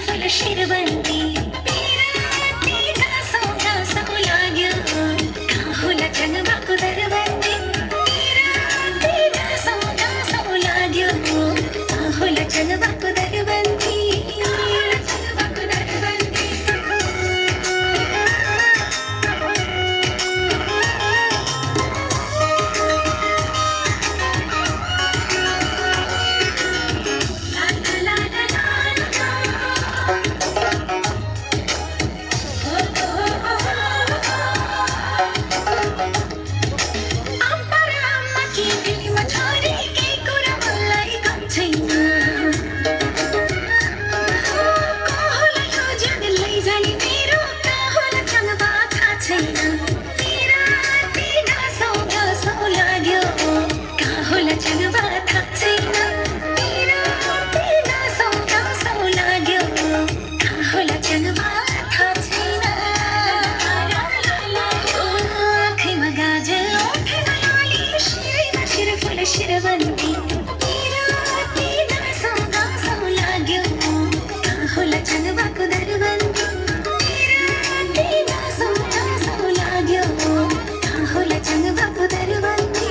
फल शिरबन्दी तेरा सौगा सौ लाग्यो कहाँ होला जन्मको दरबन्दी तेरा सौगा सौ लाग्यो कहाँ होला जन्मको दरबन्दी शिरबन्दी तेरा सौगा सौ लाग्यो कहाँ होला जन्मको दरबन्दी तेरा सौगा सौ लाग्यो कहाँ होला जन्मको दरबन्दी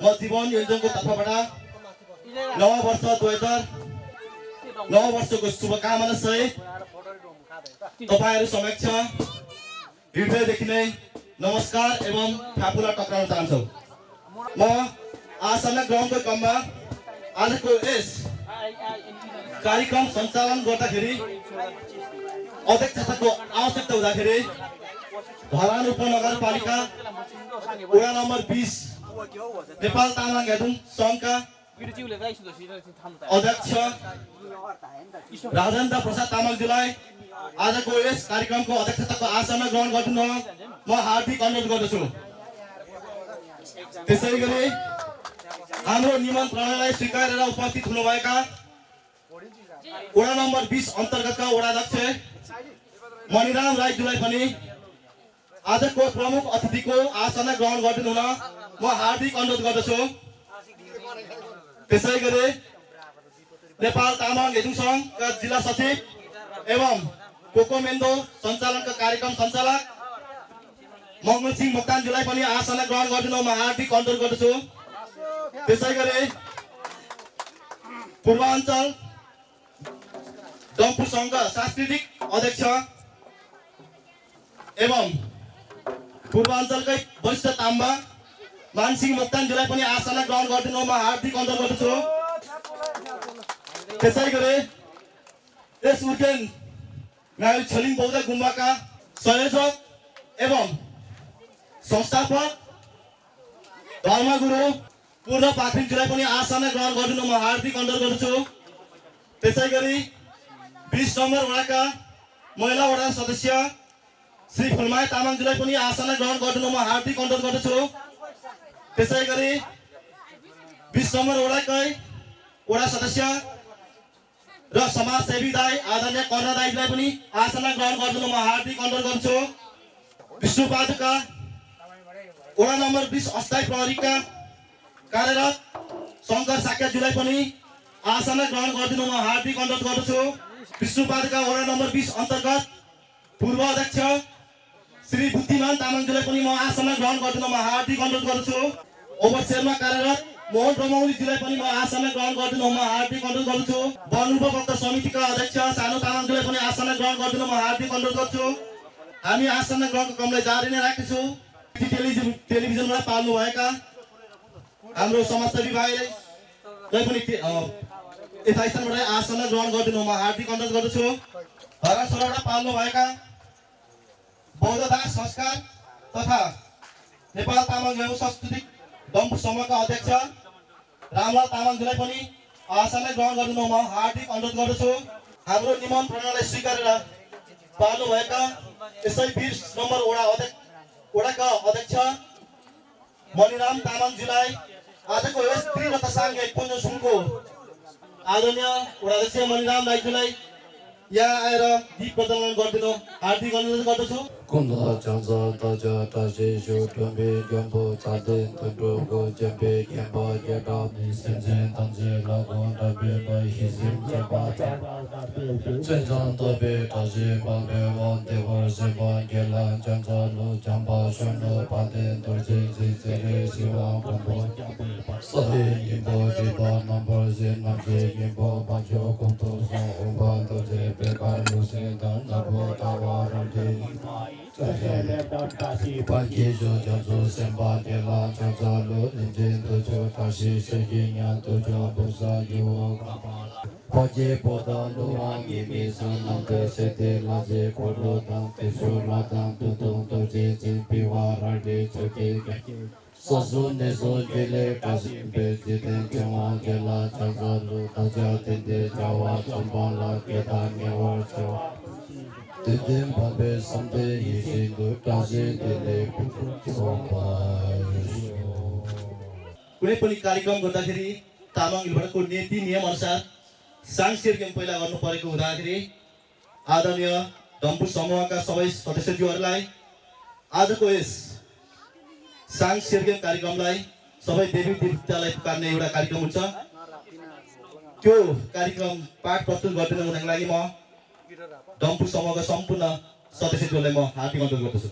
म जीवन योजनको तर्फबाट नव वर्ष 2009 वर्षको शुभकामना सहित तपाईहरु समक्ष हृदयदेखि नै नमस्कार एवं थापुला टक्राउन चाहन्छु। म आसना ग्राउन्डको क्रममा आजको यस कार्यक्रम सञ्चालन गर्दाखेरि अध्यक्षताको आवश्यकता हुँदाखेरि धरान उपनगरपालिका वडा नम्बर 20 नेपाल तामाङ घेदुङ संघका अध्यक्ष राजेन्द्र प्रसाद तामाङज्यूलाई आजको यस कार्यक्रमको अध्यक्षताको आसन ग्रहण गर्नु म हार्दिक अनुरोध गर्दछु। त्यसैगरी हाम्रो निमन्त्रणालाई स्वीकारेर उपस्थित हुनुभएका वडा नम्बर 20 अन्तर्गतका वडाध्यक्ष मणिराम राईज्यूलाई पनि आजको प्रमुख अतिथिको आसन ग्रहण गर्नु हुन म हार्दिक अनुरोध गर्दछु। त्यसैगरी नेपाल तामाङ घेदुङ संघका जिल्ला सचिव एवं कोकोमेन्डो सञ्चालनका कार्यक्रम सञ्चालक मंगल सिंह मोक्तानज्यूलाई पनि आसन ग्रहण गर्नु म हार्दिक अनुरोध गर्दछु। त्यसैगरी पूर्वाञ्चल डम्फु संघका सांस्कृतिक अध्यक्ष एवं पूर्वाञ्चलकै वरिष्ठ ताम्बा मानसिंह मोक्तानज्यूलाई पनि आसन ग्रहण गर्नु म हार्दिक अनुरोध गर्दछु। त्यसैगरी यस उर्गेन नायल छलिङ बौद्ध गुम्बाका संयोजक एवं संस्थापक धर्मगुरु पूर्ण पाखरिनज्यूलाई पनि आसन ग्रहण गर्नु म हार्दिक अनुरोध गर्दछु। त्यसैगरी 20 नम्बर वडाका महिला वडा सदस्य श्री फुलमाया तामाङज्यूलाई पनि आसन ग्रहण गर्नु म हार्दिक अनुरोध गर्दछु। त्यसैगरी 20 नम्बर वडाकै वडा सदस्य र समाजसेवी दाई आदरणीय कर्ण दाईलाई पनि आसन ग्रहण गर्नु म हार्दिक अनुरोध गर्छु। विष्णुपादुका वडा नम्बर 20 अस्थायी प्रहरीका कार्यरत शंकर साक्याज्यूलाई पनि आसन ग्रहण गर्नु म हार्दिक अनुरोध गर्दछु। विष्णुपादुका वडा नम्बर 20 अन्तर्गत पूर्व अध्यक्ष श्री बुद्धिमान तामाङज्यूलाई पनि म आसन ग्रहण गर्नु म हार्दिक अनुरोध गर्दछु। ओभरसेयरमा कार्यरत मोहन रमौलीज्यूलाई पनि म आसन ग्रहण गर्नु म हार्दिक अनुरोध गर्दछु। वन उपभोक्ता समितिका अध्यक्ष सानो तामाङज्यूलाई पनि आसन ग्रहण गर्नु म हार्दिक अनुरोध गर्छु। हामी आसन्न ग्रहको क्रमलाई जारी नै राख्छौँ। टेलिभिजनबाट पाल्नुभएका हाम्रो समाजसेवी भाइलाई पनि यथा स्थानबाट आसन्न ग्रहण गरिदिनु म हार्दिक अनुरोध गर्दछु। धरासोलाबाट पाल्नुभएका बौद्ध दास संस्कार तथा नेपाल तामाङ सांस्कृतिक डम्फु समूहका अध्यक्ष रामलाल तामाङजीलाई पनि आसनलाई ग्रहण गरिदिनु म हार्दिक अनुरोध गर्दछु। हाम्रो निमन्त्रणालाई स्वीकारेर पाल्नुभएका यसै 20 नम्बर वडाका अध्यक्ष मणिराम तामाङजीलाई आजको यस तीव्र साङ्घिक पुञ्जसुङको आदरणीय वडाध्यक्ष मणिराम दाइज्यूलाई यहाँ आएर दीप प्रज्वलन गरिदिनु हार्दिक अनुरोध गर्दछु। Kunda chansa taja tashi shutumbi gyambu tsadin tundugu jambi gyamba gyadam nisinjin tanji lagun tabi bai hisim jamba Chenjan tabi tashi bangbe wante warsimban gyelan chansa lu jamba shundu patin turji ziziri siwang kumbu Sahi yimbo jiba nambar zin namji yimbo bancho kumtu song umban turji bekar lusin dan nabu tawa ramdi Pakijo jansu semba dela chansa lo ninjin tujo tashi shekinya tujo busa yuwa Paki poda luwa gimi sanam te sete laje kodo tang te shula tang tutung tuji jin piwa rardi choki Sosu neso jile tashi pe jiten kema gela chansa lo taja tende jawa chambala keta newar chawa Tidin babe samde yishin du tashi dile कुनै पनि कार्यक्रम गर्दाखेरि तामाङ इलबाटको नीति नियम अनुसार सांस्कृतिक पहिला गर्नु परेको हुँदाखेरि आदरणीय डम्फु समूहका सबै सदस्यज्यूहरूलाई आजको यस सांस्कृतिक कार्यक्रमलाई सबै देवी देवतालाई पुकार्ने एउटा कार्यक्रम हुन्छ। त्यो कार्यक्रम पाठ प्रस्तुत गरिदिनु हुनको लागि म डम्फु समूहका सम्पूर्ण सदस्यज्यूहरूलाई म हार्दिक अनुरोध गर्दछु।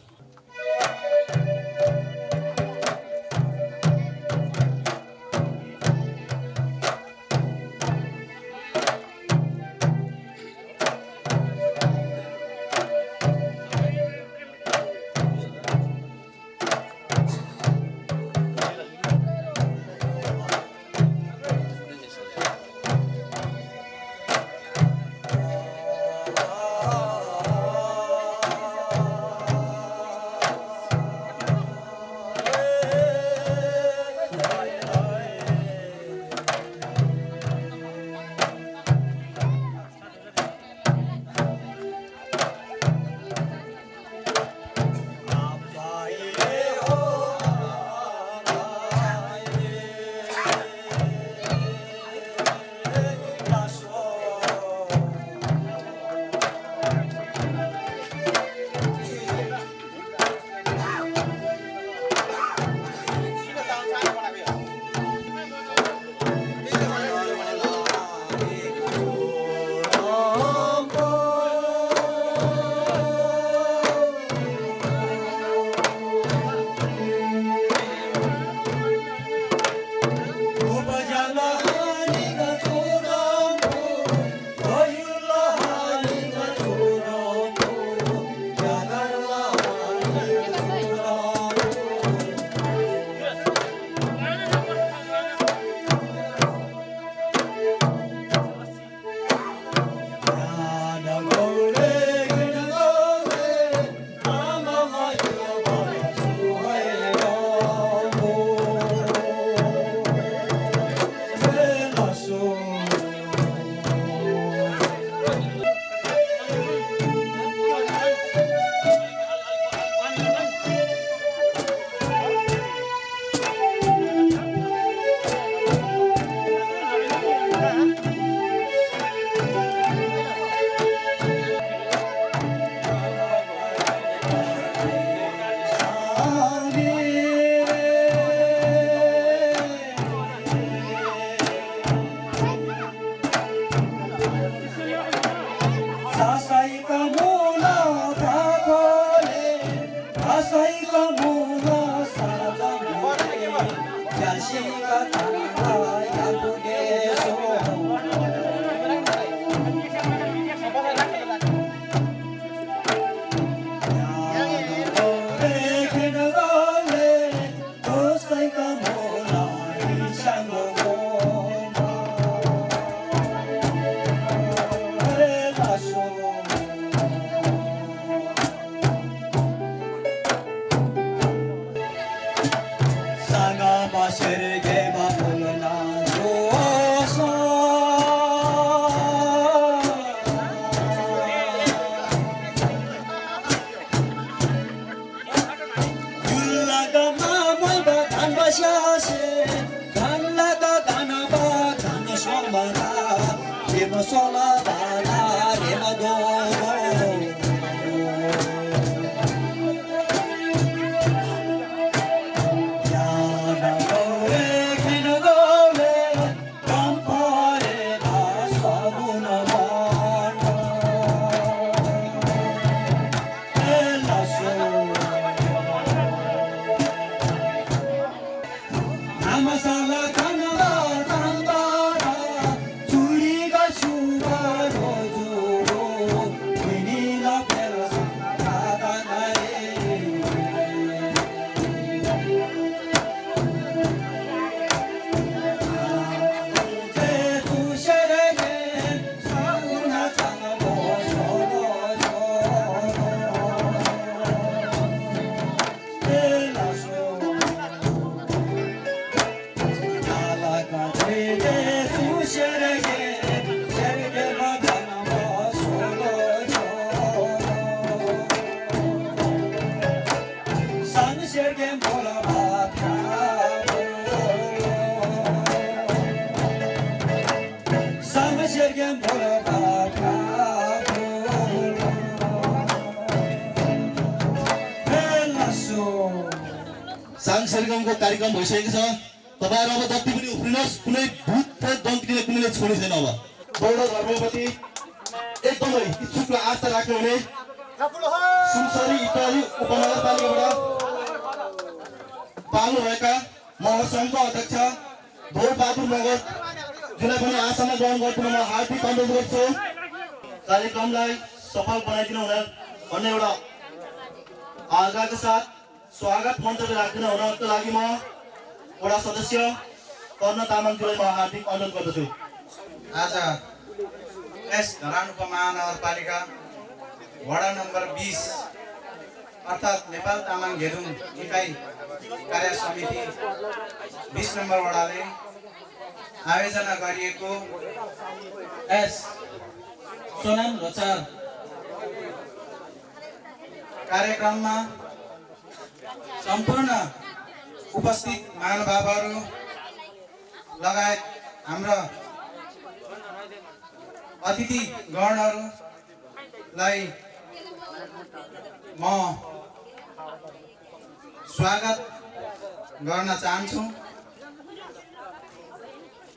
Sergen bora baka Sama sergen bora baka साङ सरगमको कार्यक्रम भइसकेको छ। तपाईहरु अब जति पनि उफ्रिनुहोस्, कुनै भूत प्रेत दन्तीले कुनैले छोडी छैन। अब बौद्ध धर्मप्रति एकदमै इच्छुक र आस्था राख्ने हुने सुनसरी इत्यादि उपनगरपालिकाबाट पाल्नुभएका महासङ्घका अध्यक्ष धोरबहादुर मगरज्यूलाई पनि आसनमा ग्रहण गर्नु म हार्दिक अनुरोध गर्छु। कार्यक्रमलाई सफल बनाइदिनु हुन भन्ने एउटा आग्रहका साथ स्वागत मन्तव्य राख्न हुनको लागि म वडा सदस्य कर्ण तामाङज्यूलाई म हार्दिक अनुरोध गर्दछु। आज यस धरान उपमहानगरपालिका वडा नम्बर 20 अर्थात् नेपाल तामाङ घेदुङ इकाइ कार्य समिति 20 नम्बर वडाले आयोजना गरिएको यस सोनाम लोछार कार्यक्रममा सम्पूर्ण उपस्थित महानुभावहरू लगायत हाम्रा अतिथि गणहरूलाई म स्वागत गर्न चाहन्छु।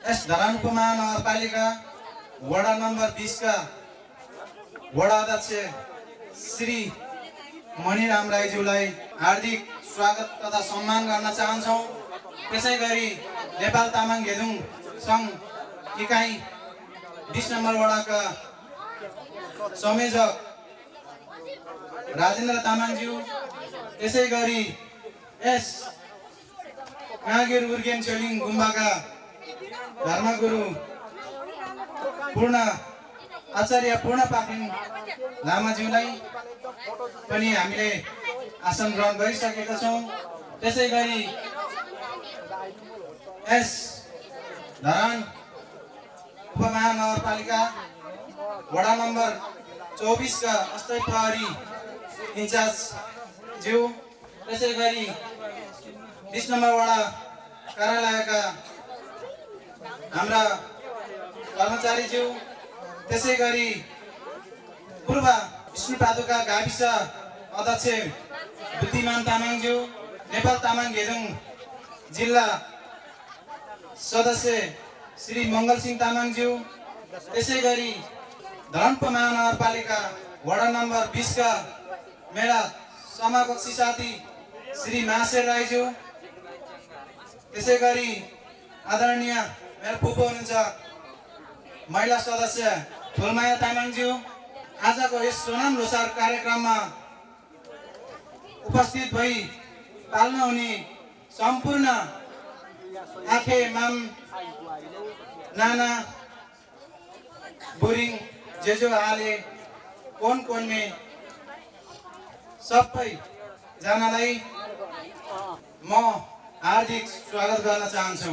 यस धरान उपमहानगरपालिका वडा नम्बर 20 का वडा अध्यक्ष श्री मणिराम राईज्यूलाई हार्दिक स्वागत तथा सम्मान गर्न चाहन्छौँ। त्यसैगरी नेपाल तामाङ घेदुङ सङ्घ इकाइ 20 नम्बर वडाका संयोजक राजेन्द्र तामाङज्यू, त्यसैगरी यस काँगेर उर्गेन चेलिङ गुम्बाका धर्मगुरु आचार्य पूर्ण पाखरिङ लामाज्यूलाई पनि हामीले आसन ग्रहण गरिसकेका छौँ। त्यसैगरी यस धरान उपमहानगरपालिका वडा नम्बर 24 का अस्थायी प्रहरी इन्चार्ज ज्यू, त्यसैगरी 20 नम्बर वडा कार्यालयका हाम्रा कर्मचारीज्यू, त्यसैगरी पूर्व विष्णुपादुका गाविस अध्यक्ष बुद्धिमान तामाङज्यू, नेपाल तामाङ घेदुङ जिल्ला सदस्य श्री मङ्गलसिंह तामाङज्यू, त्यसैगरी धरान उपमहानगरपालिका वडा नम्बर 20 का मेरा समाकक्षी साथी श्री महाशेर राईज्यू, त्यसैगरी आदरणीय मेरो फुपू हुनुहुन्छ महिला सदस्य फुलमाया तामाङज्यू, आजको यस सोनाम लोसार कार्यक्रममा उपस्थित भई पाल्न हुने सम्पूर्ण आखे माम नाना बुरिङ जेजो आले कोनमे सबै जनालाई म हार्दिक स्वागत गर्न चाहन्छु।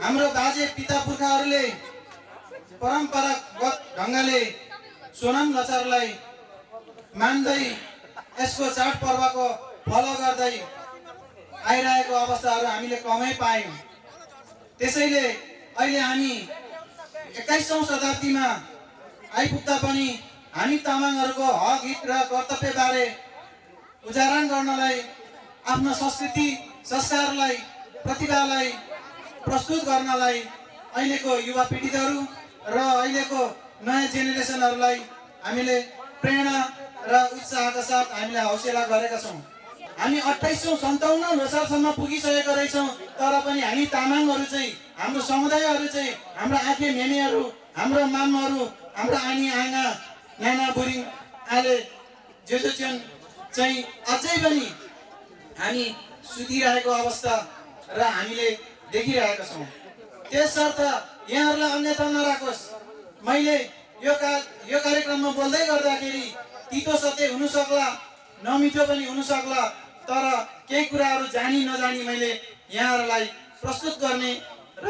हाम्रो बाजे पिता पुर्खाहरूले परम्परागत ढङ्गले सोनाम लोसारलाई मान्दै यसको चाडपर्वको फलो गर्दै आइरहेको अवस्थाहरू हामीले कमै पायौँ। त्यसैले अहिले हामी 21औं शताब्दीमा आइपुग्दा पनि हामी तामाङहरूको हक हित र कर्तव्यबारे उच्चारण गर्नलाई, आफ्नो संस्कृति संस्कारलाई प्रतिभालाई प्रस्तुत गर्नलाई अहिलेको युवा पिँढीहरू र अहिलेको नयाँ जेनेरेसनहरूलाई हामीले प्रेरणा र उत्साहका साथ हामीले हौसला गरेका छौँ। हामी 2857 लोसारसम्म पुगिसकेका रहेछौँ, तर पनि हामी तामाङहरू चाहिँ, हाम्रो समुदायहरू चाहिँ, हाम्रो आखे मेनेहरू, हाम्रो मामहरू, हाम्रो आनी आँगा नाना बुरिङ आले जेजोचन चाहिँ अझै पनि हामी सुतिरहेको अवस्था र हामीले देखिरहेका छौँ। त्यसर्थ यहाँहरूलाई अन्यथा नराखोस्। मैले यो कार्यक्रममा बोल्दै गर्दाखेरि तितो सत्य हुन सक्ला, नमिठो पनि हुन सक्ला, तर केही कुराहरू जानी नजानी मैले यहाँहरूलाई प्रस्तुत गर्ने र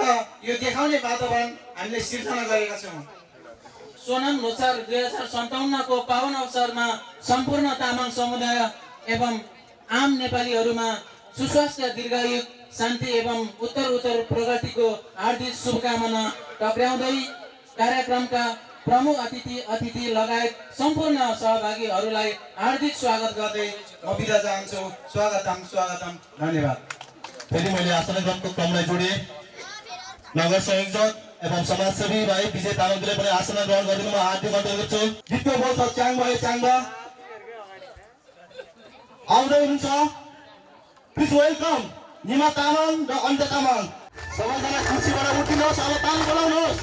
यो देखाउने वातावरण हामीले सिर्जना गरेका छौँ। सोनाम लोसार 2057 को पावन अवसरमा सम्पूर्ण तामाङ समुदाय एवं आम नेपालीहरूमा सुस्वास्थ्य दीर्घायु शान्ति एवं उत्तर प्रगतिको हार्दिक शुभकामना टक्राउँदै कार्यक्रमका प्रमुख अतिथि लगायत सम्पूर्ण सहभागीहरूलाई हार्दिक स्वागत गर्दै म बिदा चाहन्छु। स्वागतम धन्यवाद। फेरि मैले आसन ग्रहणको क्रमलाई जोडेँ। नगर संयोजक एवं समाजसेवी भाइ विजय तामाङले पनि आसन ग्रहण गरिदिनु म हार्दिक अनुरोध गर्छु। गीतको बोल छ च्याङ्बा आउँदै हुनुहुन्छ। प्लिज वेलकम निमा तामाङ र अन्त तामाङ। सबैजना कुर्सीबाट उठिनुहोस्, अब ताल बोलाउनुहोस्।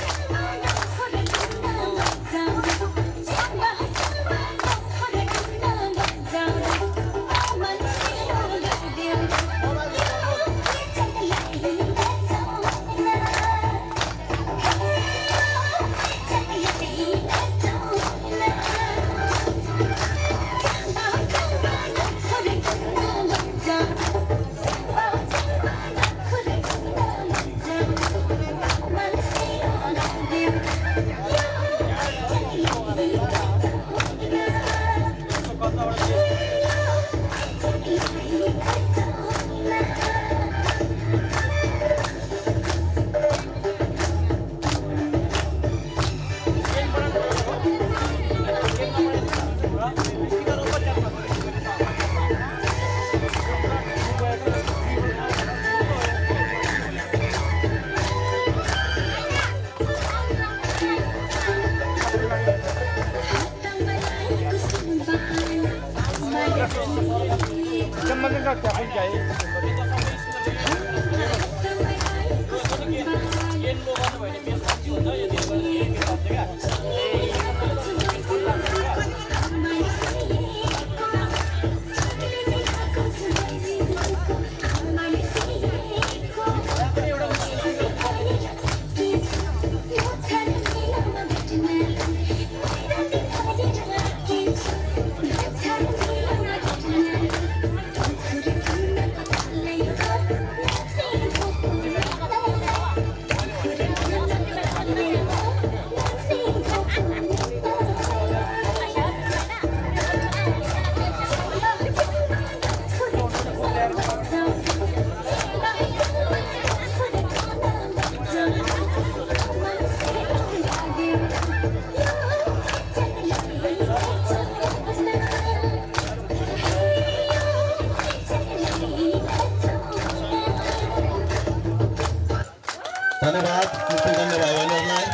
धन्यवाद नृत्य गर्ने भाइ बहिनीहरूलाई।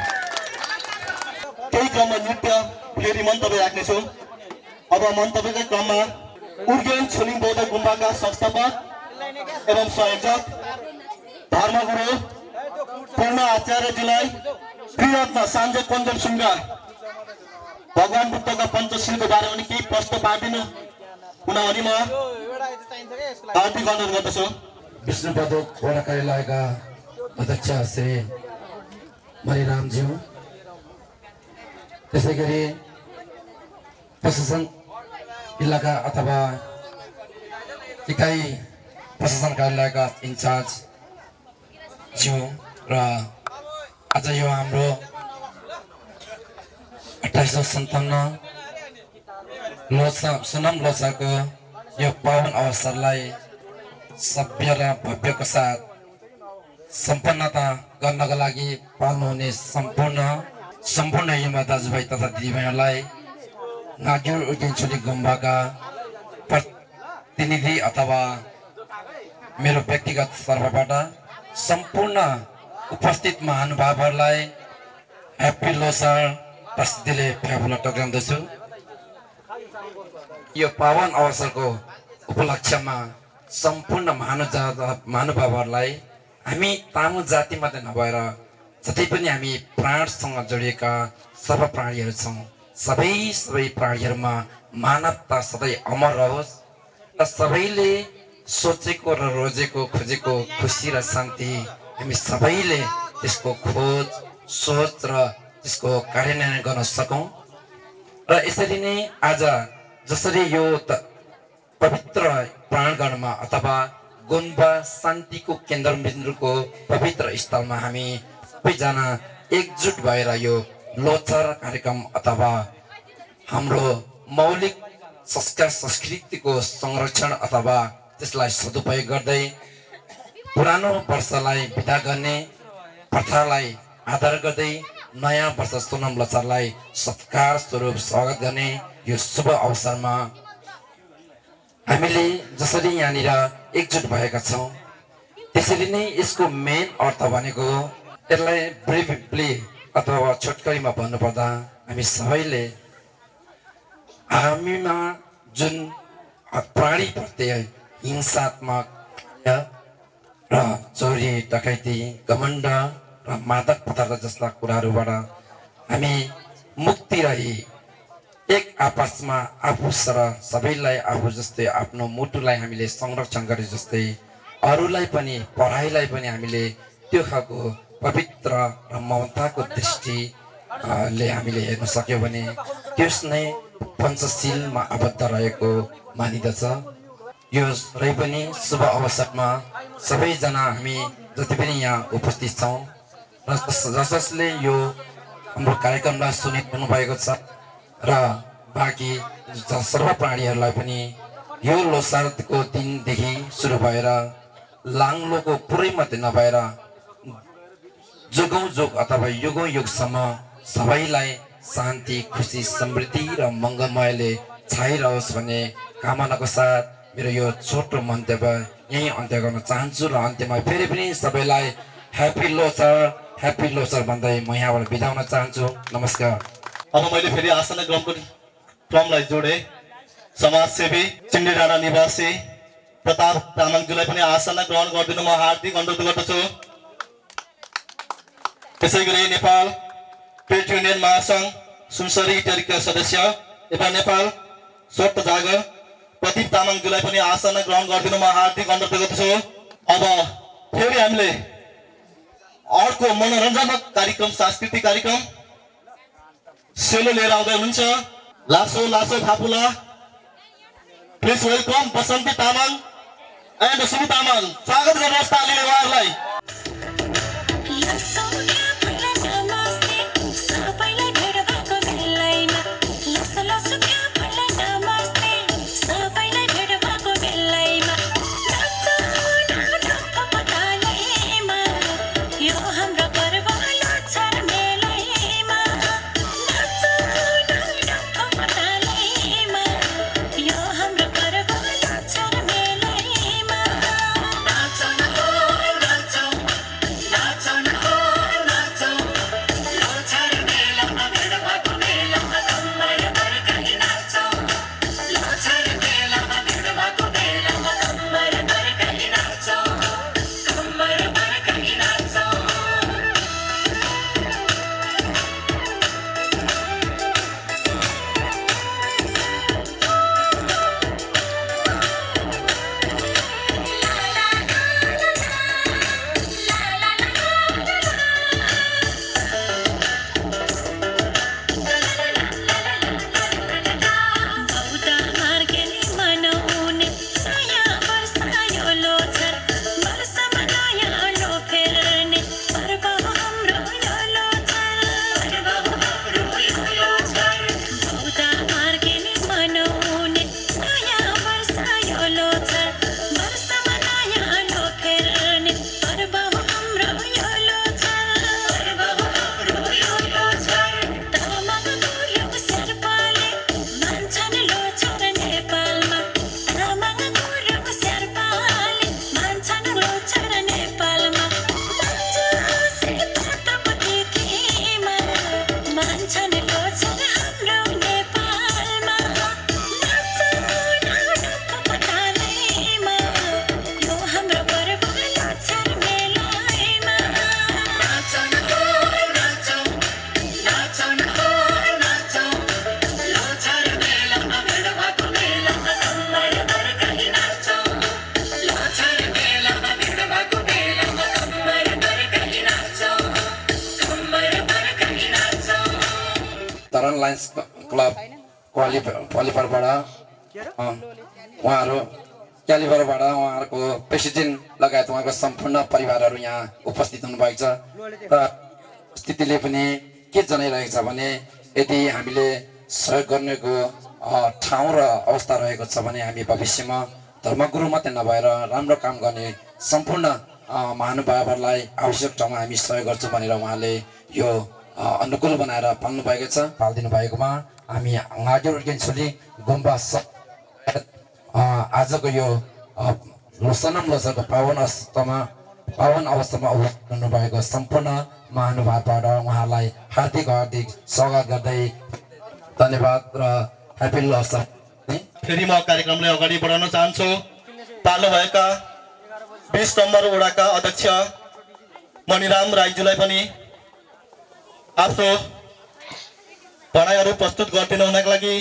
केही क्रममा नृत्य फेरि मन्तव्य राख्नेछु। अब मन्तव्यकै क्रममा उर्गेन छुलिङ बौद्ध गुम्बाका संस्थापक एवं संयोजक धर्मगुरु पूर्ण आचार्यजीलाई त्रिरत्न सान्जे पञ्चम सुङ्गा भगवान बुद्धका पञ्चशीलको बारेमा पनि केही प्रश्न पारिदिनु हुन भनी म हार्दिक अनुरोध गर्दछु। विष्णुपदक वडा कार्यालयका अध्यक्ष श्री मणिरामज्यू, त्यसै गरी प्रशासन इलाका अथवा इकाइ प्रशासन कार्यालयका इन्चार्ज ज्यू र आज यो हाम्रो 2857 सोनाम लोसाको यो पावन अवसरलाई सभ्य र भव्यको साथ सम्पन्नता गर्नको लागि पाल्नुहुने सम्पूर्ण युवा दाजुभाइ तथा दिदीबहिनीहरूलाई नागुर उर्गेन छुलिङ गुम्बाका प्रतिनिधि अथवा मेरो व्यक्तिगत तर्फबाट सम्पूर्ण उपस्थित महानुभावहरूलाई ह्याप्पी लोसार प्रस्तुतिले फ्याफुला टक्राउँदछु। यो पावन अवसरको उपलक्ष्यमा सम्पूर्ण महानुभावहरूलाई हामी तामु जाति मात्रै नभएर जति पनि हामी प्राणसँग जोडिएका सबै प्राणीहरू छौँ, सबै प्राणीहरूमा मानवता सधैँ अमर रहोस् र सबैले सोचेको र रोजेको खोजेको खुसी र शान्ति हामी सबैले त्यसको खोज सोच र त्यसको कार्यान्वयन गर्न सकौँ। र यसरी नै आज जसरी यो पवित्र प्राङ्गणमा अथवा गुम्बा शान्तिको केन्द्रबिन्दुको पवित्र स्थलमा हामी सबैजना एकजुट भएर यो लोचार कार्यक्रम अथवा हाम्रो मौलिक संस्कार संस्कृतिको संरक्षण अथवा त्यसलाई सदुपयोग गर्दै पुरानो वर्षलाई बिदा गर्ने प्रथालाई आदर गर्दै नयाँ वर्ष सोनाम लचरलाई सत्कार स्वरूप स्वागत गर्ने यो शुभ अवसरमा हामीले जसरी यहाँनिर एकजुट भएका छौँ त्यसरी नै यसको मेन अर्थ भनेको यसलाई ब्रिफली अथवा छोटकरीमा भन्नुपर्दा हामी सबैले हामीमा जुन प्राणीप्रति हिंसात्मक र चोरी डकैती घमण्ड र मादक पदार्थ जस्ता कुराहरूबाट हामी मुक्ति रही एक आपसमा आफू सर सबैलाई आफू जस्तै आफ्नो मुटुलाई हामीले संरक्षण गरे जस्तै अरूलाई पनि पढाइलाई पनि हामीले त्यो खालको पवित्र र ममताको दृष्टिले हामीले हेर्न सक्यौँ भने त्यस नै पञ्चशीलमा आबद्ध रहेको मानिदछ। यो रही पनि शुभ अवसरमा सबैजना हामी जति पनि यहाँ उपस्थित छौँ र जसले यो हाम्रो कार्यक्रमलाई सुनिरहनु भएको छ र बाँकी सर्व प्राणीहरूलाई पनि यो लोसारको दिनदेखि सुरु भएर लाङ्लोको पुरै मात्रै नभएर जुगौँ जुग अथवा युगौँ युगसम्म सबैलाई शान्ति खुसी समृद्धि र मङ्गलमयले छाइरहोस् भन्ने कामनाको साथ मेरो यो छोटो मन्तव्य यहीँ अन्त्य गर्न चाहन्छु र अन्त्यमा फेरि पनि सबैलाई ह्याप्पी लोसर भन्दै म यहाँबाट बिदा हुन चाहन्छु। नमस्कार। अब मैले फेरि आसना ग्रामको क्रमलाई जोडे समाजसेवी चिन्डी डाँडा निवासी प्रताप तामाङज्यूलाई पनि आसना ग्रहण गरिदिनु म हार्दिक अनुरोध गर्दछु। त्यसै गरी नेपाल ट्रेड युनियन महासङ्घ सुनसरी इत्यादिका सदस्य एवं नेपाल स्वत जागर प्रदीप तामाङज्यूलाई पनि आसना ग्रहण गरिदिनु म हार्दिक अनुरोध गर्दछु। अब फेरि हामीले अर्को मनोरञ्जनक कार्यक्रम सांस्कृतिक कार्यक्रम सेलो लिएर आउँदै हुनुहुन्छ लासो लासो थापुला। Please welcome Basanti Tamang and Sumi Tamang. स्वागत गर्नुहोस् तालीले उहाँहरूलाई। तरन लायन्स क्लब क्वालिफायरबाट उहाँहरू क्यालिफायरबाट उहाँहरूको प्रेसिडेन्ट लगायत उहाँको सम्पूर्ण परिवारहरू यहाँ उपस्थित हुनुभएको छ र स्थितिले पनि के जनाइरहेको छ भने यदि हामीले सहयोग गर्नेको ठाउँ र अवस्था रहेको छ भने हामी भविष्यमा धर्मगुरु मात्रै नभएर राम्रो काम गर्ने सम्पूर्ण महानुभावहरूलाई आवश्यक ठाउँमा हामी सहयोग गर्छौँ भनेर उहाँले यो अनुकूल बनाएर पाल्नु भएको छ। पालिदिनु भएकोमा हामी हजुर छोरी गुम्बा आजको यो सनम लोसारको पावन अवस्थामा उभिनु भएको सम्पूर्ण महानुभावबाट उहाँलाई हार्दिक स्वागत गर्दै धन्यवाद र ह्याप्पी लोसार। फेरि म कार्यक्रमलाई अगाडि बढाउन चाहन्छु। पाल्नुभएका 20 नम्बर वडाका अध्यक्ष मणिराम राईज्यूलाई पनि आफ्नो भनाइहरू प्रस्तुत गरिदिनु हुनका लागि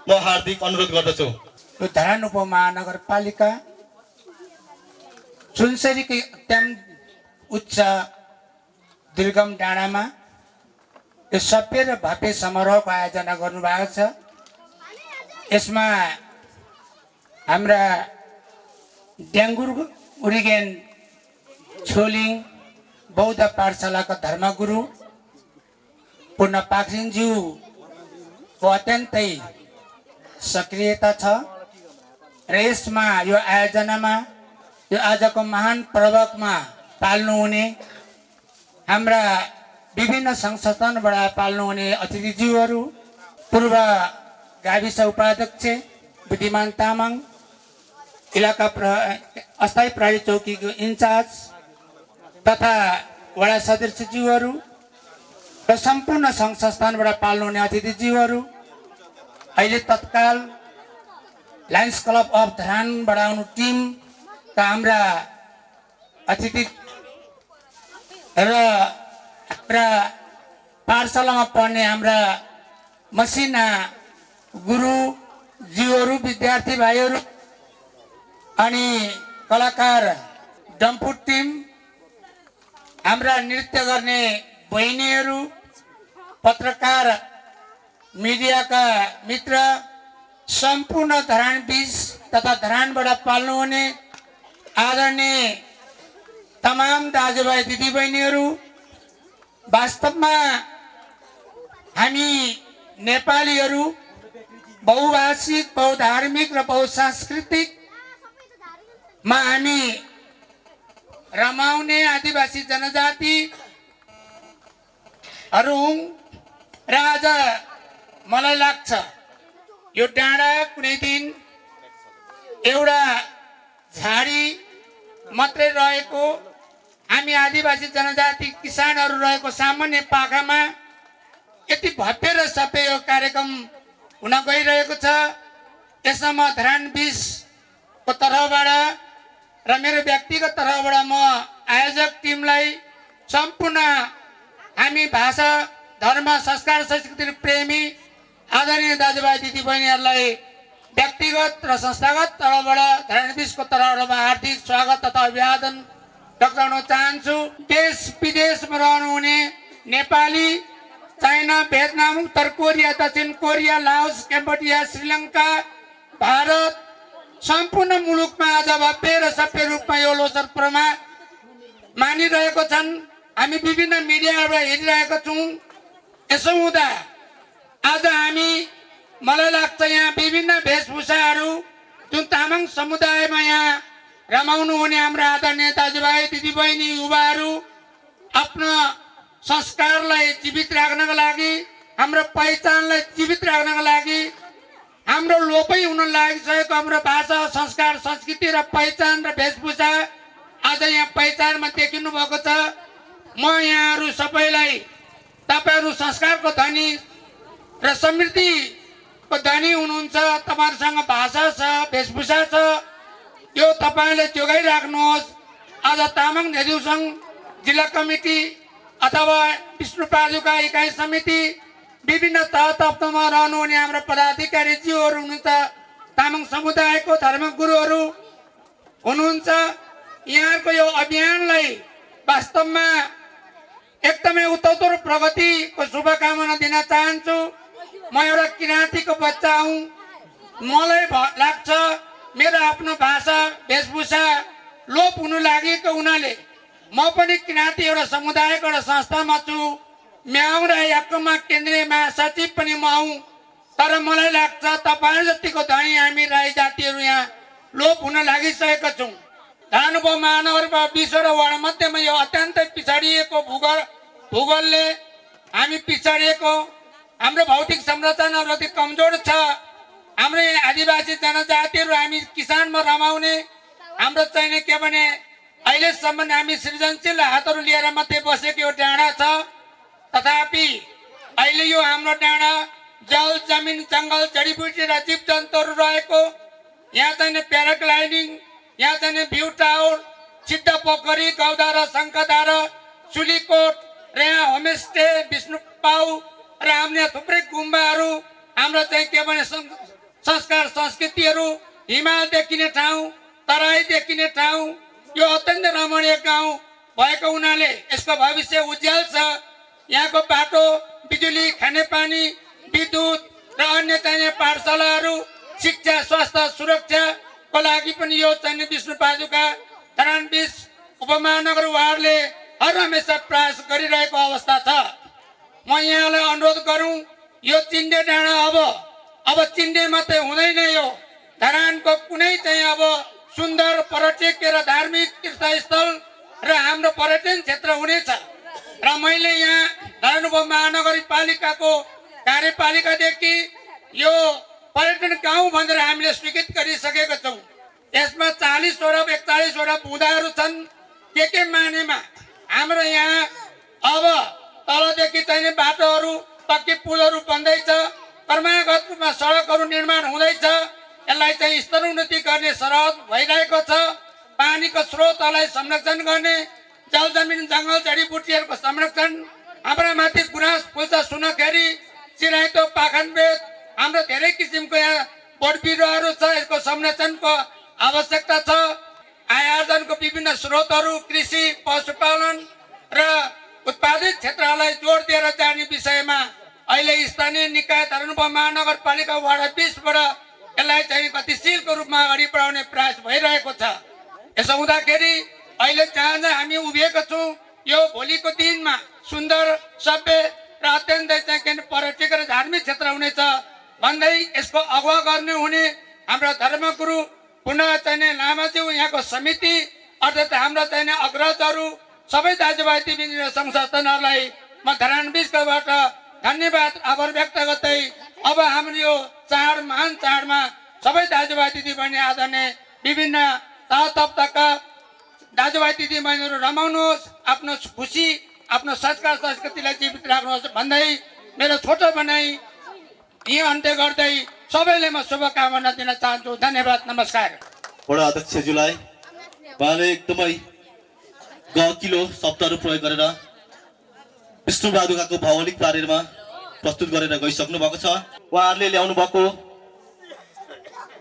म हार्दिक अनुरोध गर्दछु। यो धरान उपमहानगरपालिका सुनसरीको अत्यन्त उच्च दुर्गम डाँडामा यो सभ्य र भव्य समारोहको आयोजना गर्नुभएको छ। यसमा हाम्रा ड्याङ्गुर उरिगेन छोलिङ बौद्ध पाठशालाका धर्मगुरु पूर्ण पाखरिनज्यूको अत्यन्तै सक्रियता छ र यसमा यो आयोजनामा यो आजको महान पर्वमा पाल्नुहुने हाम्रा विभिन्न सङ्घ संस्थानबाट पाल्नुहुने अतिथिज्यूहरू, पूर्व गाविस उपाध्यक्ष बुद्धिमान तामाङ, इलाका अस्थायी प्रहरी चौकीको इन्चार्ज तथा वडा सदस्यज्यूहरू र सम्पूर्ण सङ्घ संस्थानबाट पाल्नुहुने अतिथिज्यूहरू, अहिले तत्काल लायन्स क्लब अफ धरानबाट आउनु टिमका हाम्रा अतिथि र हाम्रा पाठशालामा पढ्ने हाम्रा मसिना गुरुज्यूहरू, विद्यार्थी भाइहरू अनि कलाकार डम्फु टिम, हाम्रा नृत्य गर्ने बहिनीहरू, पत्रकार मिडियाका मित्र, सम्पूर्ण धरान बीच तथा धरानबाट पाल्नुहुने आदरणीय तमाम दाजुभाइ दिदीबहिनीहरू, वास्तवमा हामी नेपालीहरू बहुभाषिक, बहुधार्मिक र बहुसांस्कृतिकमा हामी रमाउने आदिवासी जनजातिहरू हौँ र आज मलाई लाग्छ यो डाँडा कुनै दिन एउटा झाडी मात्रै रहेको, हामी आदिवासी जनजाति किसानहरू रहेको सामान्य पाखामा यति भव्य र सभ्य यो कार्यक्रम हुन गइरहेको छ। यसमा म धरान 20 को तर्फबाट र मेरो व्यक्तिगत तर्फबाट म आयोजक टिमलाई, सम्पूर्ण हामी भाषा, धर्म, संस्कार, संस्कृति प्रेमी आदरणीय दाजुभाइ दिदीबहिनीहरूलाई व्यक्तिगत र संस्थागत तर्फबाट धरान 20 को तर्फबाट हार्दिक स्वागत तथा अभिवादन टक्राउन चाहन्छु। देश विदेशमा रहनुहुने नेपाली, चाइना, भियतनाम, उत्तर कोरिया, दक्षिण Korea, Laos, Cambodia, Sri Lanka, Bharat, सम्पूर्ण मुलुकमा आज भव्य र सभ्य रूपमा यो लोसर पर्व मानिरहेको छन्। हामी विभिन्न मिडियाबाट हेरिरहेका छौँ। यसो हुँदा आज हामी, मलाई लाग्छ यहाँ विभिन्न वेशभूषाहरू जुन तामाङ समुदायमा यहाँ रमाउनु हुने हाम्रा आदरणीय दाजुभाइ दिदीबहिनी युवाहरू आफ्नो संस्कारलाई जीवित राख्नका लागि, हाम्रो पहिचानलाई जीवित राख्नका लागि, हाम्रो लोपै हुन लागिसकेको हाम्रो भाषा, संस्कार, संस्कृति र पहिचान र वेशभूषा आज यहाँ पहिचानमा देखिनु भएको छ। म यहाँहरू सबैलाई, तपाईँहरू संस्कारको धनी र समृद्धिको धनी हुनुहुन्छ, तपाईँहरूसँग भाषा छ, वेशभूषा छ, यो तपाईँले जोगाइराख्नुहोस्। आज तामाङ धेरैउ सङ्घ जिल्ला कमिटी अथवा विष्णुपादुका इकाइ समिति, विभिन्न तह तप्तमा रहनुहुने हाम्रो पदाधिकारीज्यूहरू हुनुहुन्छ, तामाङ समुदायको धर्मगुरुहरू हुनुहुन्छ। यहाँको यो अभियानलाई वास्तवमा एकदमै उत्तरोत्तर प्रगतिको शुभकामना दिन चाहन्छु। म एउटा किराँतीको बच्चा हुँ। मलाई लाग्छ मेरो आफ्नो भाषा, वेशभूषा लोप हुनु लागेको हुनाले म पनि किराँती एउटा समुदायको एउटा संस्थामा छु। म्याउ र याकमा केन्द्रीय महासचिव पनि म हुँ। तर मलाई लाग्छ तपाईँ जतिको धनी हामी राई जातिहरू यहाँ लोप हुन लागिसकेका छौँ। धरानुभव महानगरपालिका 20वटा वार्ड मध्येमा यो अत्यन्तै पिछाडिएको भूगोलले हामी पिछाडिएको, हाम्रो भौतिक संरचना अति कमजोर छ। हाम्रो आदिवासी जनजातिहरू हामी किसानमा रमाउने, हाम्रो चाहिने के भने अहिलेसम्म हामी सृजनशील हातहरू लिएर मात्रै बसेको यो डाँडा छ। तथापि अहिले यो हाम्रो डाँडा जल जमिन जङ्गल जडीबुटी र जीव जन्तुहरू रहेको, यहाँ चाहिने प्याराग्लाइडिङ, यहाँ चाहिने भ्यू टावर, सिद्ध पोखरी, गौधारा, शङ्खधारा, सुलीकोट र यहाँ होमस्टे, विष्णु पाउ र हाम्रो यहाँ थुप्रै गुम्बाहरू, हाम्रो चाहिँ के भने संस्कार संस्कृतिहरू, हिमाल देखिने ठाउँ, तराई देखिने ठाउँ, यो अत्यन्तै रमणीय गाउँ भएको हुनाले यसको भविष्य उज्याल छ। यहाँको बाटो, बिजुली, खानेपानी, विद्युत र अन्य चाहिने पाठशालाहरू, शिक्षा, स्वास्थ्य, सुरक्षाको लागि पनि यो चाहिने विष्णुपादुका धरान 20 उपमहानगर वार्डले हर हमेसा प्रयास गरिरहेको अवस्था छ। म यहाँलाई अनुरोध गरौँ, यो चिन्डे डाँडा अब चिन्डे मात्रै हुँदैन, यो धरानको कुनै चाहिँ अब सुन्दर पर्यटकीय र धार्मिक तीर्थस्थल र हाम्रो पर्यटन क्षेत्र हुनेछ। र मैले यहाँ धरानुभव महानगरपालिकाको कार्यपालिकादेखि यो पर्यटन गाउँ भनेर हामीले स्वीकृत गरिसकेका छौँ। यसमा 40वटा 41वटा बुँदाहरू छन्। के मानेमा हाम्रो यहाँ अब तलदेखि चाहिने बाटोहरू, पक्की पुलहरू बन्दैछ, क्रमागत रूपमा सडकहरू निर्माण हुँदैछ। यसलाई चाहिँ स्तरोन्नति गर्ने सरह भइरहेको छ। पानीको स्रोतहरूलाई संरक्षण गर्ने, जल जमिन जङ्गल जडीबुटीहरूको संरक्षण, हाम्रा माथि गुराँस फुल्छ सुनखेरी, सिराइतो, पाखनबेत, हाम्रो धेरै किसिमको यहाँ बोट बिरुवाहरू छ। यसको संरक्षणको आवश्यकता छ। आय आर्जनको विभिन्न स्रोतहरू, कृषि, पशुपालन र उत्पादित क्षेत्रहरूलाई जोड दिएर जाने विषयमा अहिले स्थानीय निकाय धरानुभव महानगरपालिका वार्ड 20बाट यसलाई चाहिँ गतिशीलको रूपमा अगाडि बढाउने प्रयास भइरहेको छ। यसो हुँदाखेरि अहिले जहाँ जहाँ हामी उभिएका छौँ, यो भोलिको दिनमा सुन्दर, सभ्य र अत्यन्तै चाहिँ पर्यटक र धार्मिक क्षेत्र हुनेछ भन्दै यसको अगुवा गर्ने हुने हाम्रो धर्मगुरु पुनः चाहिने लामाज्यू, यहाँको समिति अर्थात् हाम्रा चाहिने अग्रजहरू, सबै दाजुभाइ दिदी र सङ्घ संस्थानहरूलाई म धरान 20बाट धन्यवाद आभार व्यक्त गर्दै अब हाम्रो यो चाड, महान चाडमा सबै दाजुभाइ दिदीबहिनी आदरणीय विभिन्न तह तबका दाजुभाइ दिदीबहिनीहरू रमाउनुहोस्, आफ्नो खुसी, आफ्नो संस्कार संस्कृतिलाई जीवित राख्नुहोस् भन्दै मेरो छोटो भनाइ यहीँ अन्त्य गर्दै सबैले म शुभकामना दिन चाहन्छु। धन्यवाद, नमस्कार। वडा अध्यक्षज्यूलाई उहाँले एकदमै गहकिलो शब्दहरू प्रयोग गरेर विष्णुपादुकाको भौगोलिक बारेमा प्रस्तुत गरेर गइसक्नु भएको छ। उहाँहरूले ल्याउनु भएको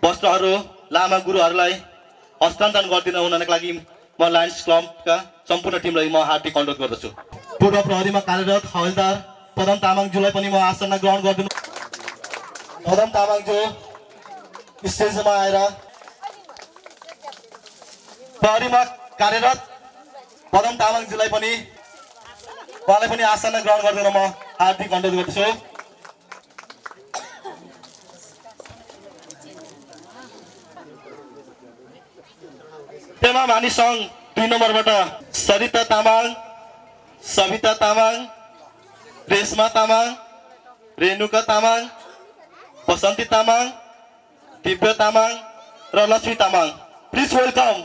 वस्त्रहरू लामा गुरुहरूलाई हस्तान्तरण गरिदिन हुनको लागि म लायन्स क्लबका सम्पूर्ण टिमलाई म हार्दिक अनुरोध गर्दछु। पूर्व प्रहरीमा कार्यरत हवलदार पदम तामाङज्यूलाई पनि म आसन ग्रहण गरिदिनु। पदम तामाङज्यू स्टेजमा आएर प्रहरीमा कार्यरत पदम तामाङज्यूलाई पनि उहाँलाई पनि आसन ग्रहण गरिदिन म हार्दिक अनुरोध गर्दछु। तेमा मानिस सङ्घ 2 नम्बरबाट सरिता तामाङ, सविता तामाङ, रेशमा तामाङ, रेणुका तामाङ, बसन्ती तामाङ, दिव्य तामाङ र लक्ष्मी तामाङ। Please welcome.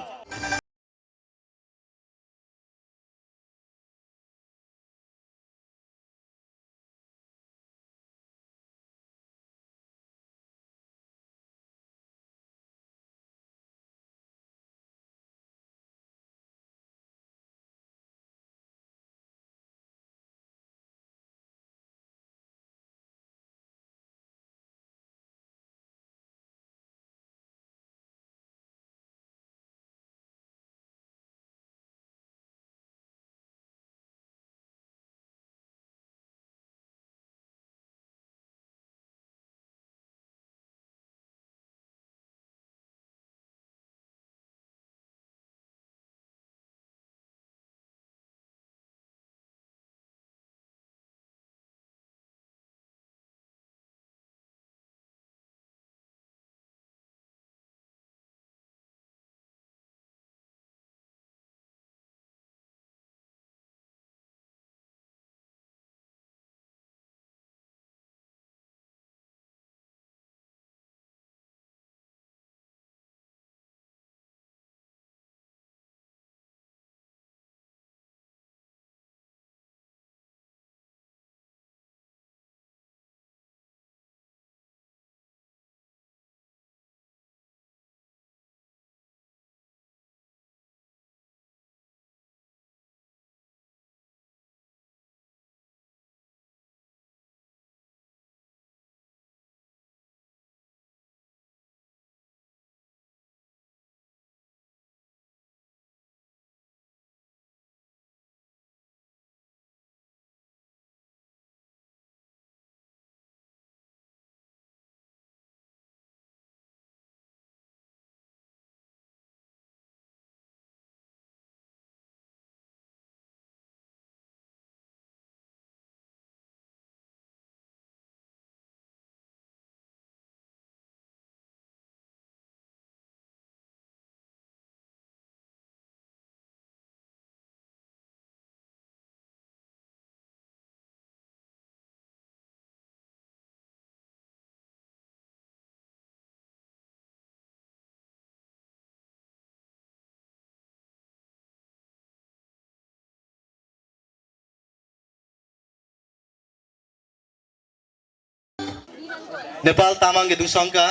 नेपाल तामाङ गेदुङ सङ्घका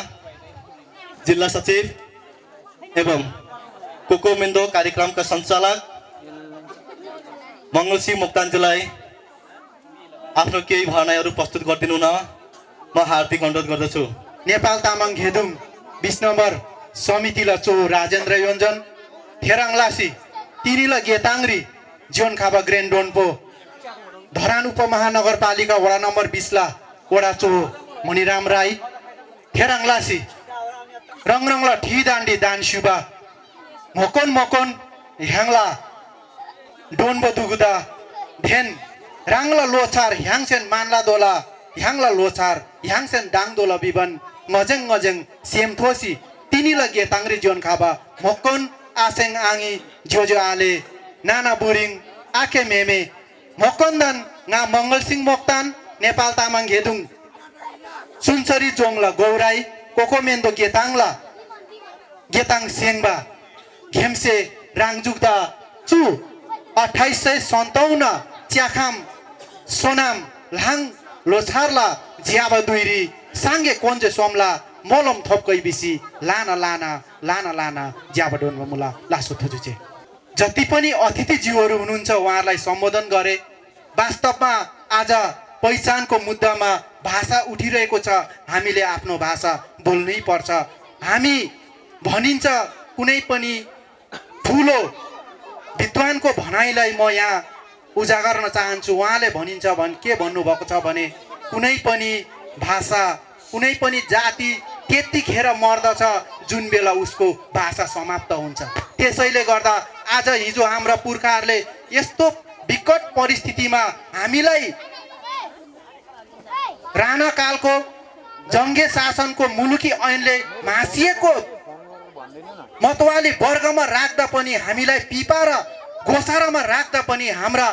जिल्ला सचिव एवं कोकोमेन्दो कार्यक्रमका सञ्चालक मङ्गलसिंह मोक्तानजीलाई आफ्नो केही भनाइहरू प्रस्तुत गरिदिनु न म हार्दिक अनुरोध गर्दछु। नेपाल तामाङ घेदुङ 20 नम्बर समितिला चो राजेन्द्र योन्जन थेराङलासी तिरिला गेताङ्री जीवन खाबा ग्रेन डोनपो धरान उपमहानगरपालिका वडा नम्बर 20 ला वडा चो मणिराम राई थेराङलासी रङरङला ठिदाण्डी दान शुबा मोकोन मोकोन ह्याङला डोनबो दुगुदा धेन राङला लोछार ह्याङसेन मानला दोला ह्याङला लोछार ह्याङसेन डाङ दोला Vivian ngajeng ngajeng siam thosi tini la ge tangri jon khaba mokon aseng angi jojo ale nana buring ake meme mokon dan nga mangal sing moktan nepal tamang gedung sunsari jongla gaurai kokomendo getangla getang sengba gemse rangjukda chu 2857 च्याखाम Sonam लाङ लोछारला ज्याबा दुइरी सांगे कोन्जे Somla Mollem थोपकै BC लाना लाना लाना लाना ज्याबडोनमा मुला लासो थुजुचे जति पनि अतिथिज्यूहरू हुनुहुन्छ उहाँहरूलाई सम्बोधन गरे। वास्तवमा आज पहिचानको मुद्दामा भाषा उठिरहेको छ, हामीले आफ्नो भाषा बोल्नै पर्छ। हामी भनिन्छ कुनै पनि ठुलो विद्वानको भनाइलाई म यहाँ उजागर गर्न चाहन्छु। उहाँले भनिन्छ के भन्नुभएको छ भने कुनै पनि भाषा कुनै पनि जाति त्यतिखेर मर्दछ जुन बेला उसको भाषा समाप्त हुन्छ। त्यसैले गर्दा आज हिजो हाम्रा पुर्खाहरूले यस्तो विकट परिस्थितिमा हामीलाई राणा कालको जङ्गे शासनको मुलुकी ऐनले मासिएको मतवाली वर्गमा राख्दा पनि हामीलाई पिपा र गोसारामा राख्दा पनि हाम्रा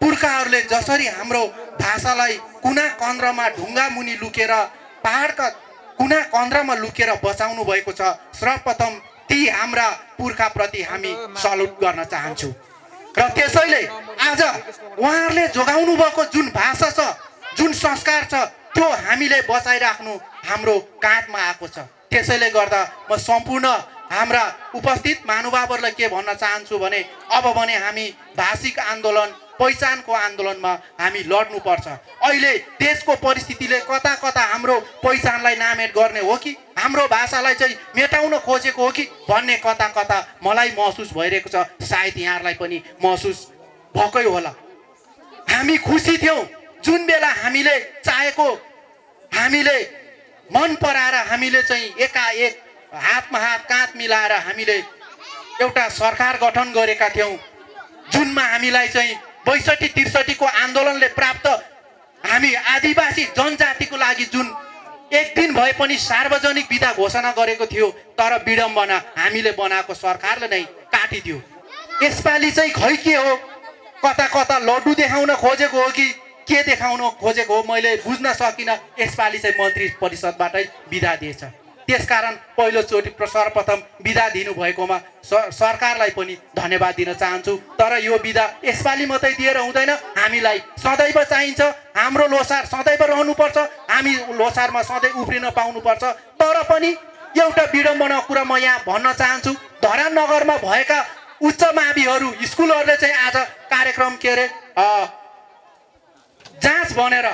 पुर्खाहरूले जसरी हाम्रो भाषालाई कुना कन्द्रमा ढुङ्गा मुनि लुकेर पहाडका कुना कन्द्रमा लुकेर बचाउनु भएको छ, सर्वप्रथम ती हाम्रा पुर्खाप्रति हामी सल्युट गर्न चाहन्छौँ। र त्यसैले आज उहाँहरूले जोगाउनु भएको जुन भाषा छ, जुन संस्कार छ, त्यो हामीले बचाइराख्नु हाम्रो काँधमा आएको छ। त्यसैले गर्दा म सम्पूर्ण हाम्रा उपस्थित महानुभावहरूलाई के भन्न चाहन्छु भने अब भने हामी भाषिक आन्दोलन पहिचानको आन्दोलनमा हामी लड्नुपर्छ। अहिले देशको परिस्थितिले कता कता हाम्रो पहिचानलाई नामेट गर्ने हो कि हाम्रो भाषालाई चाहिँ मेटाउन खोजेको हो कि भन्ने कता कता मलाई महसुस भइरहेको छ। सायद यहाँहरूलाई पनि महसुस भएकै होला। हामी खुसी थियौँ जुन बेला हामीले चाहेको हामीले मन पराएर हामीले चाहिँ एकाएक हातमा हात काँध मिलाएर हामीले एउटा सरकार गठन गरेका थियौँ, जुनमा हामीलाई चाहिँ 62-63 को आन्दोलनले प्राप्त हामी आदिवासी जनजातिको लागि जुन एक दिन भए पनि सार्वजनिक बिदा घोषणा गरेको थियो, तर विडम्बना हामीले बनाएको सरकारले नै काटिदियो। यसपालि चाहिँ खै के हो, कता कता लड्डु देखाउन खोजेको हो कि के देखाउन खोजेको हो मैले बुझ्न सकिनँ। यसपालि चाहिँ मन्त्री परिषदबाटै बिदा दिएछ। त्यसकारण पहिलोचोटि सर्वप्रथम बिदा दिनुभएकोमा सरकारलाई पनि धन्यवाद दिन चाहन्छु। तर यो बिदा यसपालि मात्रै दिएर हुँदैन, हामीलाई सदैव चाहिन्छ। हाम्रो लोसार सदैव रहनुपर्छ, हामी लोसारमा सधैँ उफ्रिन पाउनुपर्छ। तर पनि एउटा विडम्बना कुरा म यहाँ भन्न चाहन्छु। धरान नगरमा भएका उच्च माविहरू स्कुलहरूले चाहिँ आज कार्यक्रम के अरे जाँच भनेर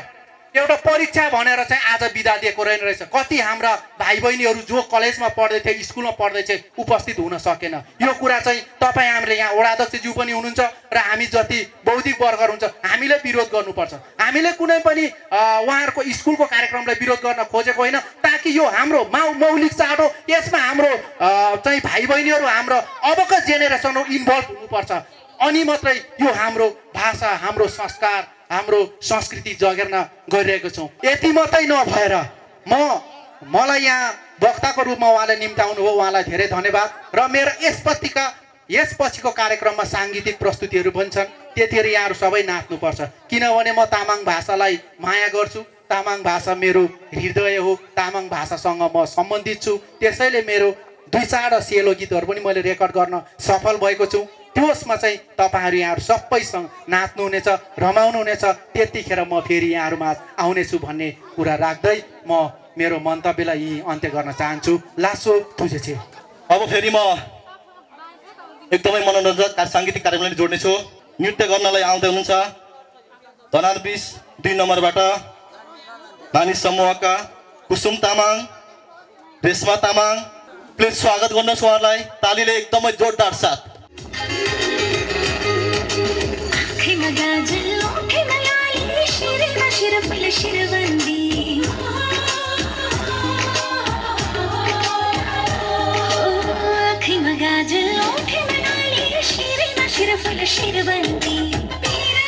एउटा परीक्षा भनेर चाहिँ आज बिदा दिएको रहेछ। कति हाम्रा भाइ बहिनीहरू जो कलेजमा पढ्दै थिए, स्कुलमा पढ्दै थिए, उपस्थित हुन सकेन। यो कुरा चाहिँ तपाईँ हामीले यहाँ वडाध्यक्षज्यू पनि हुनुहुन्छ र हामी जति बौद्धिक वर्गहरू हुन्छ हामीले विरोध गर्नुपर्छ। हामीले कुनै पनि उहाँहरूको स्कुलको कार्यक्रमलाई विरोध गर्न खोजेको होइन, ताकि यो हाम्रो मौलिक चाड हो। यसमा हाम्रो चाहिँ भाइ बहिनीहरू हाम्रो अबको जेनेरेसन इन्भल्भ हुनुपर्छ। अनि मात्रै यो हाम्रो भाषा, हाम्रो संस्कार, हाम्रो संस्कृति जगेर्न गरिरहेको छौँ। यति मात्रै नभएर मलाई यहाँ वक्ताको रूपमा उहाँले निम्ताउनु हो, उहाँलाई धेरै धन्यवाद। र मेरो यसपछिको कार्यक्रममा साङ्गीतिक प्रस्तुतिहरू पनि छन्, त्यतिखेर यहाँहरू सबै नाच्नुपर्छ। किनभने म तामाङ भाषालाई माया गर्छु, तामाङ भाषा मेरो हृदय हो, तामाङ भाषासँग म सम्बन्धित छु। त्यसैले मेरो 2-4 सेलो गीतहरू पनि मैले रेकर्ड गर्न सफल भएको छु। त्यसमा चाहिँ तपाईँहरू यहाँहरू सबैसँग नाच्नुहुनेछ, रमाउनुहुनेछ। त्यतिखेर म फेरि यहाँहरूमा आउनेछु भन्ने कुरा राख्दै म मेरो मन्तव्यलाई यही अन्त्य गर्न चाहन्छु। लासो तुझे अब फेरि म एकदमै मनोरञ्जक साङ्गीतिक कार्यक्रमलाई जोड्नेछु। नृत्य गर्नलाई आउँदै हुनुहुन्छ धनार 2 नम्बरबाट मानिस समूहका कुसुम तामाङ, रेशमा तामाङ। प्लिज स्वागत गर्नुहोस् उहाँलाई तालीले एकदमै जोरदार साथ। आँखैमा गाजल, ओठैमा लाली, शिरमा शिरफुल शिरबन्दी। आँखैमा गाजल, ओठैमा लाली, शिरमा शिरफुल शिरबन्दी। तेरा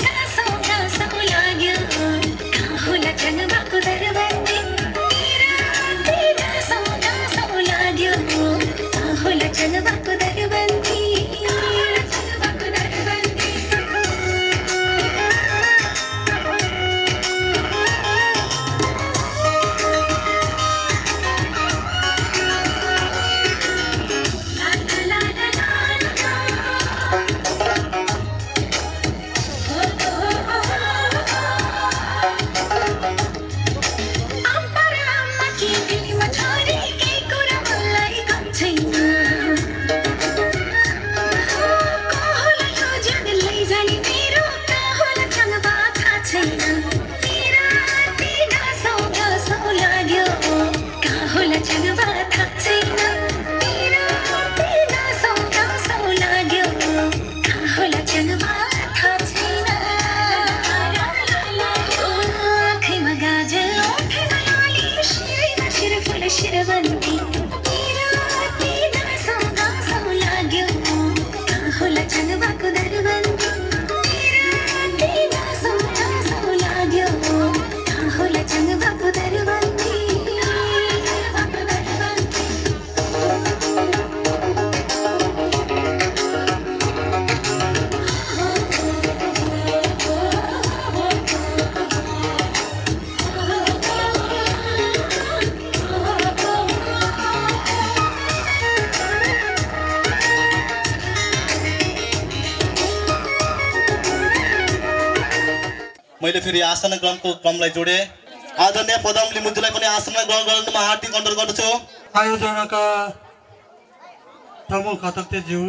गाँसौ लाग्यो, कहाँ होला जन्मको दरबन्दी। तेरा गाँसौ लाग्यो, कहाँ होला जन्मको दरबन्दी। मैले फेरि आसन ग्रहणको क्रमलाई जोडे। आदरणीय पदम लिम्बुज्यूलाई पनि आसनमा ग्रहण गर्नमा हार्दिक अनुरोध गर्दछु। आयोजनाका प्रमुख अध्यक्षज्यू,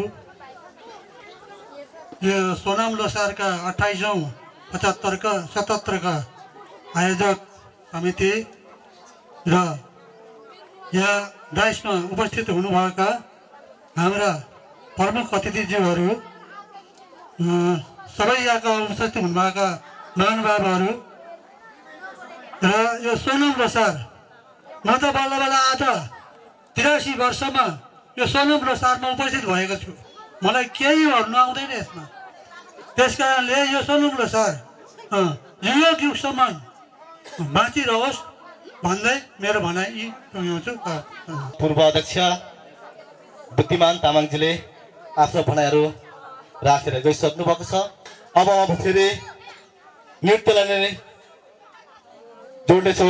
यो सोनाम लोसारका 28औं 77 का आयोजक समिति र यहाँ डाइसमा उपस्थित हुनुभएका हाम्रा प्रमुख अतिथिज्यूहरू, सबै यहाँका उपस्थित हुनुभएका महानुभावहरू र यो सोनाम लोसार, म त बल्ल बल्ल आज 83 वर्षमा यो सोनाम लोसारमा उपस्थित भएको छु। मलाई केही भन्नु आउँदैन यसमा। त्यस कारणले यो सोनाम लोसार युग युगसम्म बाँचिरहोस् भन्दै मेरो भनाइ टुङ्ग्याउँछु। पूर्व अध्यक्ष बुद्धिमान तामाङजीले आफ्नो भनाइहरू राखेर गइसक्नु भएको छ। अब फेरि नृत्यलाई नै जोड्नेछु।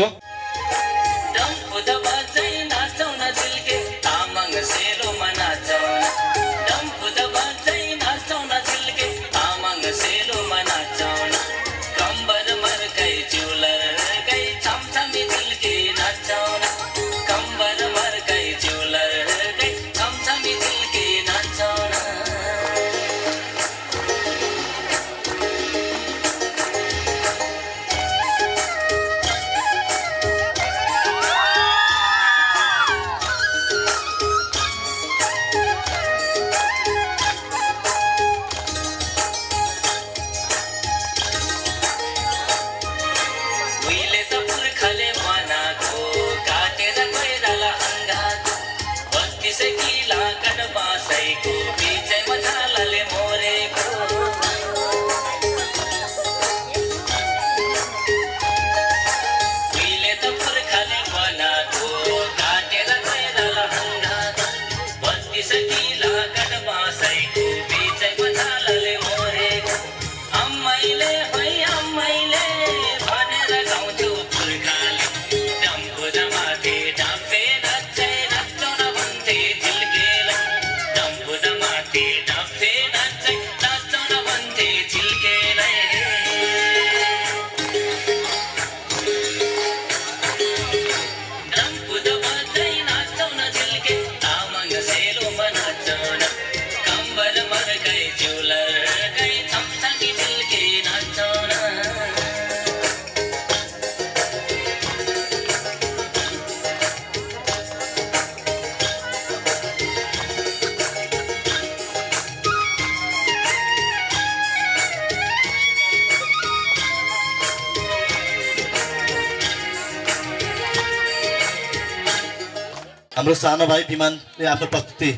हाम्रो सानो भाइ विमानले आफ्नो प्रस्तुति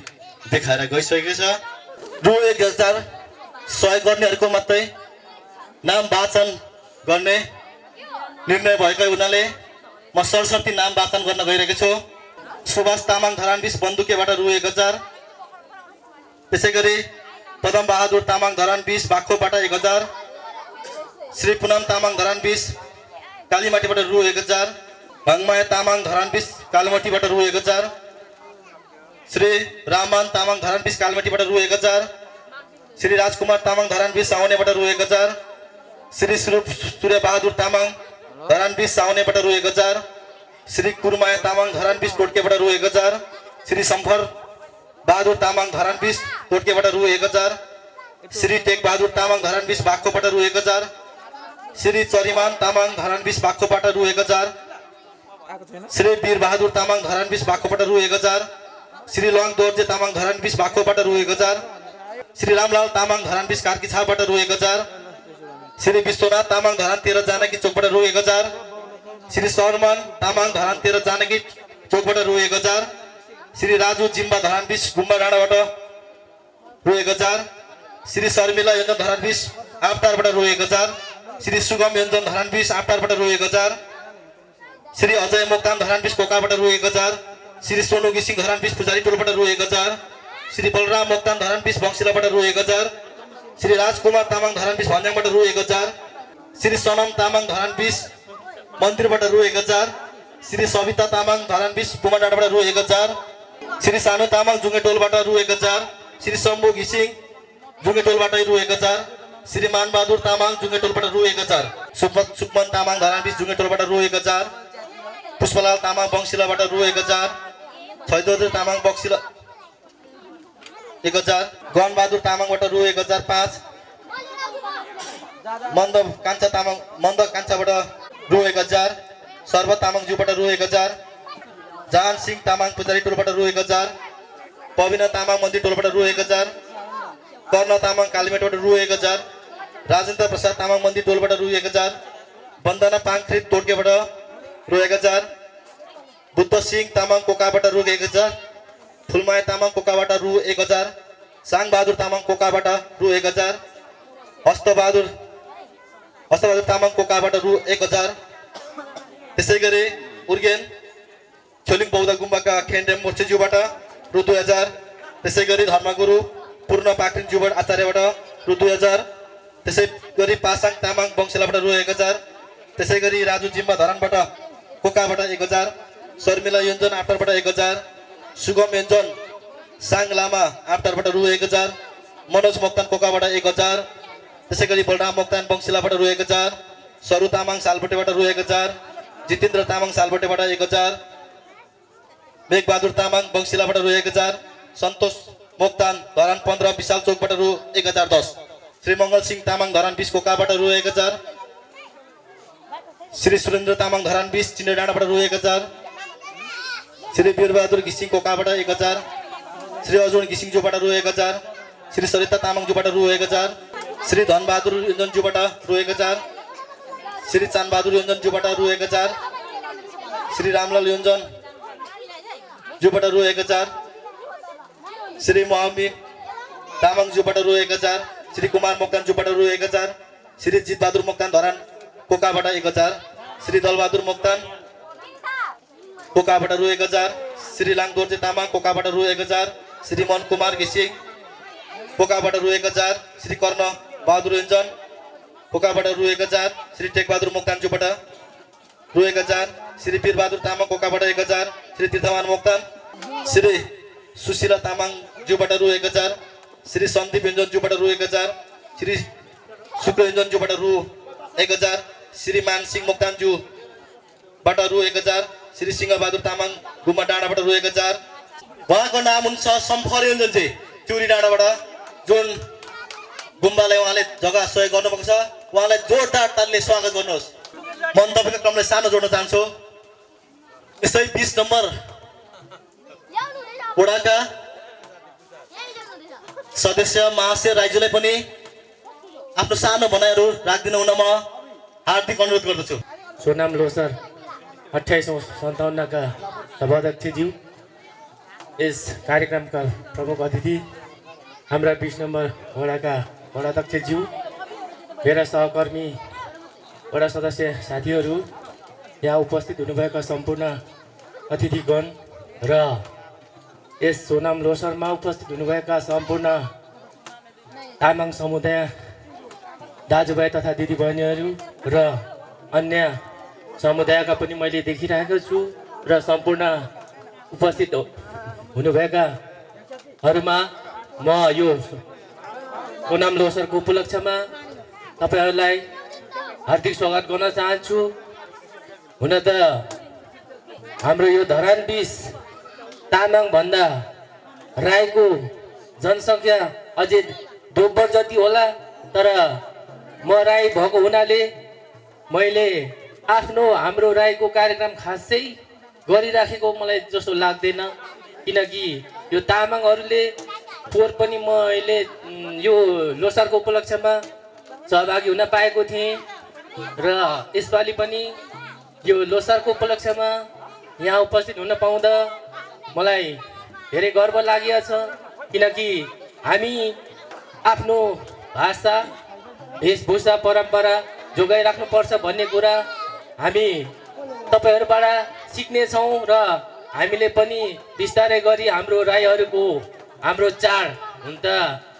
देखाएर गइसकेको छ। रु 1000 सहयोग गर्नेहरूको मात्रै नाम वाचन गर्ने निर्णय भएको हुनाले म सरस्वती नाम वाचन गर्न गइरहेको छु। सुभाष तामाङ धरान 20 बन्दुकेबाट रु 1000। त्यसै गरी पदम बहादुर तामाङ धरान 20 बाख्रोबाट 1000। श्री पुनम तामाङ धरान 20 कालीमाटीबाट रु 1000। भङमाया तामाङ धरान 20 कालीमाटीबाट रु 1000। श्री राममान तामाङ धरान 20 कालीमाटीबाट रु 1000। श्री राजकुमार तामाङ धरान 20 साउनेबाट रु 1000। श्री सूर्य बहादुर तामाङ धरान 20 साउनेबाट रु 1000। श्री कुरमाया तामाङ धरान 20 कोटकेबाट रु 1000। श्री सम्फर बहादुर तामाङ धरान 20 कोटकेबाट रु 1000। श्री टेक बहादुर तामाङ धरान 20 बाख्रोबाट रु 1000। श्री चरिमान तामाङ धरान 20 बाख्रोबाट रु 1000। श्री वीर बहादुर तामाङ धरान 20 बाख्रोबाट रु 1000। श्री लङ दोर्जे तामाङ धरान 20 बाख्रोबाट रु 1000। श्री रामलाल तामाङ धरान 20 कार्कीछाबाट रु 1000। श्री विश्वनाथ तामाङ धरान 13 जानकी चोकबाट रु 1000। श्री सरमन तामाङ धरान 13 जानकी चोकबाट रु 1000। श्री राजु जिम्बा धरान 20 गुम्बा डाँडाबाट रु 1000। श्री शर्मिला योजन धरान 20 आपटारबाट रु 1000। श्री सुगम योजन धरान 20 आपटारबाट रु 1000। श्री अजय मोक्तान धरान 20 कोकाबाट रु 1000। श्री सोनु घिसिङ धरान 20 पुजारी टोलबाट रु 1000। श्री बलराम मोक्तान धरान 20 बंशीलाबाट रु 1000। श्री राजकुमार तामाङ धरान 20 भन्ज्याङबाट रु 1000। श्री सनम तामाङ धरान 20 मन्दिरबाट रु 1000। श्री सविता तामाङ धरान 20 पुमाडाँडाबाट रु 1000। श्री सानु तामाङ जुङ्गे टोलबाट रु 1000। श्री शम्भु घिसिङ जुङ्गे टोलबाट रु 1000। श्री मानबहादुर तामाङ जुङ्गे टोलबाट रु 1000। सुकमन तामाङ धरान 20 जुङ्गे टोलबाट रु 1000। पुष्पलाल तामाङ बंशीलाबाट रु 1000। छैदोर तामाङ बक्सिला 1000। गणबहादुर तामाङबाट रु 1005। मन्द कान्छाबाट रु 1000। सर्व तामाङज्यूबाट रु 1000। जान सिंह तामाङ पुजारी टोलबाट रु 1000। पविना तामाङ मन्दिर टोलबाट रु 1000। कर्ण तामाङ कालीमेटबाट रु 1000। राजेन्द्र प्रसाद तामाङ मन्दिर टोलबाट रु 1000। वन्दना पाङथ्रित तोड्केबाट रु 1000। बुद्ध सिंह तामाङ कोकाबाट रु 1000। फुलमाया तामाङ कोकाबाट रु 1000। साङ बहादुर तामाङ कोकाबाट रु 1000। हस्तबहादुर तामाङ कोकाबाट रु 1000। त्यसै गरी उर्गेन छोलिङ बौद्ध गुम्बाका खेन्डेम मोर्चेज्यूबाट रु 2000। त्यसै गरी धर्मगुरु पूर्ण पाक्रिङज्यूबाट आचार्यबाट रु 2000। त्यसै गरी पासाङ तामाङ बंशीलाबाट रु 1000। त्यसै गरी राजु जिम्बा धरानबाट कोकाबाट 1000। शर्मिला योन्जन आफ्टारबाट 1000। सुगम योन्जन साङ लामा आफ्टारबाट रु 1000। मनोज मोक्तान कोकाबाट 1000। त्यसै गरी बलराम मोक्तान बंशीलाबाट रु 1000। सरू तामाङ सालबोटेबाट रु 1000। जितेन्द्र तामाङ सालबोटेबाट 1000। मेघबहादुर तामाङ बंशीलाबाट रु 1000। सन्तोष मोक्तान धरान 15 विशाल चोकबाट रु 1010। श्री मङ्गल सिंह तामाङ धरान 20 कोकाबाट रु 1000। श्री सुरेन्द्र तामाङ धरान 20 चिन्डेडाँडाबाट रु 1000। श्री वीरबहादुर घिसिङ कोकाबाट 1000। श्री अर्जुन घिसिङज्यूबाट रु 1000। श्री सरिता तामाङज्यूबाट रु 1000। श्री धनबहादुर योन्जनज्यूबाट रु 1000। श्री चानबहादुर योन्जनज्यूबाट रु 1000। श्री रामलाल योन्जन ज्यूबाट रु 1000। श्री मोहम्मी तामाङज्यूबाट रु 1000। श्री कुमार मोक्तानज्यूबाट रु 1000। श्री जितबहादुर मोक्तान धरान कोकाबाट 1000। श्री दलबहादुर मोक्तान कोकाबाट रु 1000। श्री लाङदोर्जे तामाङ कोकाबाट रु 1000। श्री मन कुमार घिसिङ कोकाबाट रु 1000। श्री कर्ण बहादुर योन्जन कोकाबाट रु 1000। श्री टेकबहादुर मोक्तानज्यूबाट रु 1000। श्री वीरबहादुर तामाङ कोकाबाट 1000। श्री तीर्थमान मोक्तान श्री सुशीला तामाङज्यूबाट रु 1000। श्री सन्दीप योन्जनज्यूबाट रु 1000। श्री शुक्ल योन्जनज्यूबाट रु 1000। श्री मानसिंह मोक्तानज्यूबाट रु 1000। श्री सिंहबहादुर तामाङ गुम्बा डाँडाबाट रु 1000। उहाँको नाम हुन्छ सम्फर योन्जनजी चुरी डाँडाबाट, जुन गुम्बालाई उहाँले जग्गा सहयोग गर्नुभएको छ। उहाँलाई जोरदार तालले स्वागत गर्नुहोस्। मन्तव्यको क्रमलाई सानो जोड्न चाहन्छु। यसै 20 नम्बर वडाका सदस्य महाशय राईज्यूलाई पनि आफ्नो सानो भनाइहरू राखिदिनु हुन म हार्दिक अनुरोध गर्दछु। सोनाम लोसार 2857 का सभाध्यक्षज्यू, यस कार्यक्रमका प्रमुख अतिथि हाम्रा 20 नम्बर वडाका वडाध्यक्षज्यू, मेरा सहकर्मी वडा सदस्य साथीहरू, यहाँ उपस्थित हुनुभएका सम्पूर्ण अतिथिगण र यस सोनाम लोसरमा उपस्थित हुनुभएका सम्पूर्ण तामाङ समुदाय दाजुभाइ तथा दिदीबहिनीहरू र अन्य समुदायका पनि मैले देखिरहेको छु र सम्पूर्ण उपस्थित हुनुभएकाहरूमा म यो सोनाम लोसरको उपलक्ष्यमा तपाईँहरूलाई हार्दिक स्वागत गर्न चाहन्छु। हुन त हाम्रो यो धरान 20 तामाङ भन्दा राईको जनसङ्ख्या अझै दोब्बर जति होला, तर म राई भएको हुनाले मैले हाम्रो राईको कार्यक्रम खासै गरिराखेको मलाई जस्तो लाग्दैन, किनकि यो तामाङहरूले पोहोर पनि मैले यो लोसारको उपलक्ष्यमा सहभागी हुन पाएको थिएँ र यसपालि पनि यो लोसारको उपलक्ष्यमा यहाँ उपस्थित हुन पाउँदा मलाई धेरै गर्व लागेको छ, किनकि हामी आफ्नो भाषा वेशभूषा परम्परा जोगाइराख्नुपर्छ भन्ने कुरा हामी तपाईँहरूबाट सिक्नेछौँ र हामीले पनि बिस्तारै गरी हाम्रो राईहरूको हाम्रो चाड हुन त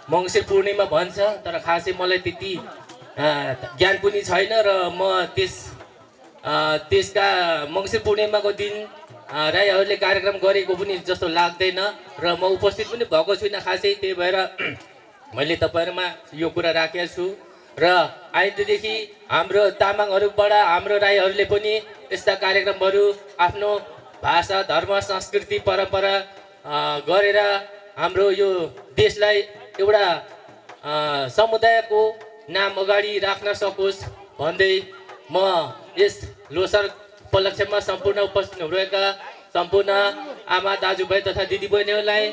मङ्सिर पूर्णिमा भन्छ, तर खासै मलाई त्यति ज्ञान पनि छैन र म त्यसका मङ्सिर पूर्णिमाको दिन राईहरूले कार्यक्रम गरेको पनि जस्तो लाग्दैन र म उपस्थित पनि भएको छुइनँ खासै, त्यही भएर मैले तपाईँहरूमा यो कुरा राखेको छु र आइन्दादेखि हाम्रो तामाङहरूबाट हाम्रो राईहरूले पनि यस्ता कार्यक्रमहरू आफ्नो भाषा धर्म संस्कृति परम्परा गरेर हाम्रो यो देशलाई एउटा समुदायको नाम अगाडि राख्न सकोस् भन्दै म यस लोसार उपलक्ष्यमा सम्पूर्ण उपस्थित हुनुभएका सम्पूर्ण आमा दाजुभाइ तथा दिदीबहिनीहरूलाई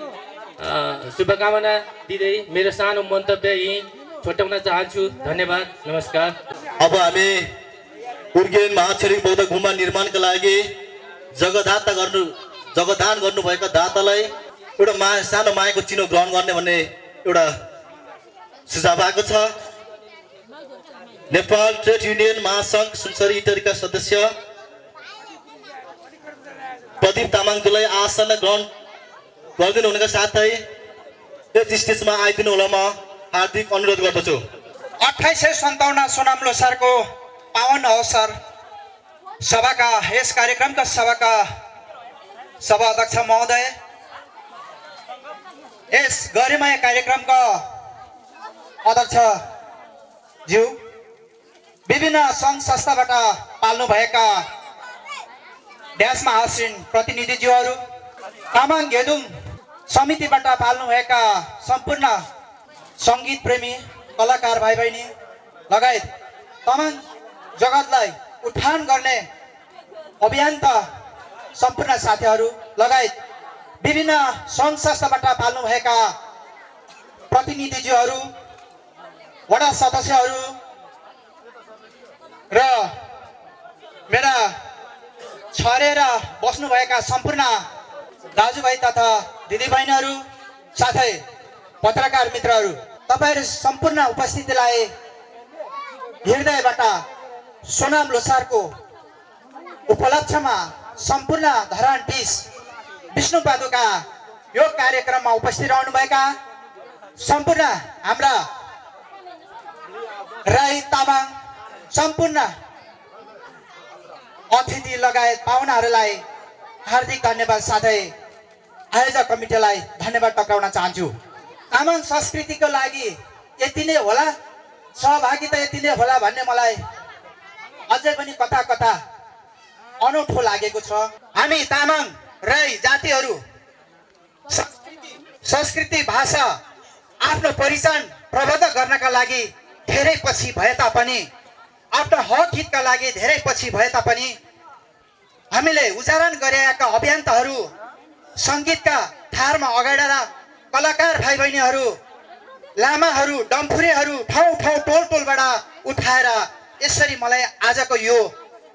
शुभकामना दिँदै मेरो सानो मन्तव्य यहीँ छुट्याउन चाहन्छु। धन्यवाद, नमस्कार। अब हामी उर्गेन महाक्षरी बौद्ध गुम्बा निर्माणका लागि जगदान गर्नुभएका दातालाई एउटा सानो मायाको चिनो ग्रहण गर्ने भन्ने एउटा सुझाव आएको छ। नेपाल ट्रेड युनियन महासङ्घ सुनसरी इटरीका सदस्य प्रदीप तामाङज्यूलाई आसन ग्रहण गरिदिनु हुनुका साथै यस स्टेजमा आइदिनु होला म हार्दिक अनुरोध गर्दछु। 2857 सोनाम लोसारको पावन अवसर सभाका यस कार्यक्रमका सभाका सभा अध्यक्ष महोदय, यस गरिमाय कार्यक्रमका अध्यक्ष ज्यू, विभिन्न सङ्घ संस्थाबाट पाल्नुभएका ड्यासमा आसीन प्रतिनिधिज्यूहरू, तामाङ घेदुङ समितिबाट पाल्नुभएका सम्पूर्ण सङ्गीत प्रेमी कलाकार भाइ बहिनी लगायत तामाङ जगतलाई उत्थान गर्ने अभियन्ता सम्पूर्ण साथीहरू लगायत विभिन्न सङ्घ संस्थाबाट पाल्नुभएका प्रतिनिधिज्यूहरू, वडा सदस्यहरू र मेरा छरेर बस्नुभएका सम्पूर्ण दाजुभाइ तथा दिदीबहिनीहरू साथै पत्रकार मित्रहरू, तपाईँहरू सम्पूर्ण उपस्थितिलाई हृदयबाट सोनाम लोसारको उपलक्ष्यमा सम्पूर्ण धरान 20 विष्णु पादुका यो कार्यक्रममा उपस्थित रहनुभएका सम्पूर्ण हाम्रा राई तामाङ सम्पूर्ण अतिथि लगायत पाहुनाहरूलाई हार्दिक धन्यवाद साथै आयोजक कमिटीलाई धन्यवाद टक्राउन चाहन्छु। तामाङ संस्कृतिको लागि यति नै होला, सहभागिता यति नै होला भन्ने मलाई अझै पनि कता कता अनौठो लागेको छ। हामी तामाङ राई जातिहरू संस्कृति भाषा आफ्नो पहिचान प्रबन्ध गर्नका लागि धेरै पछि भए तापनि, आफ्नो हक हितका लागि धेरै पछि भए तापनि हामीले उच्चारण गरेका अभियन्ताहरू, सङ्गीतका थारमा अगाडेर कलाकार भाइ बहिनीहरू, लामाहरू, डम्फुरेहरू ठाउँ ठाउँ टोल टोलबाट उठाएर यसरी मलाई आजको यो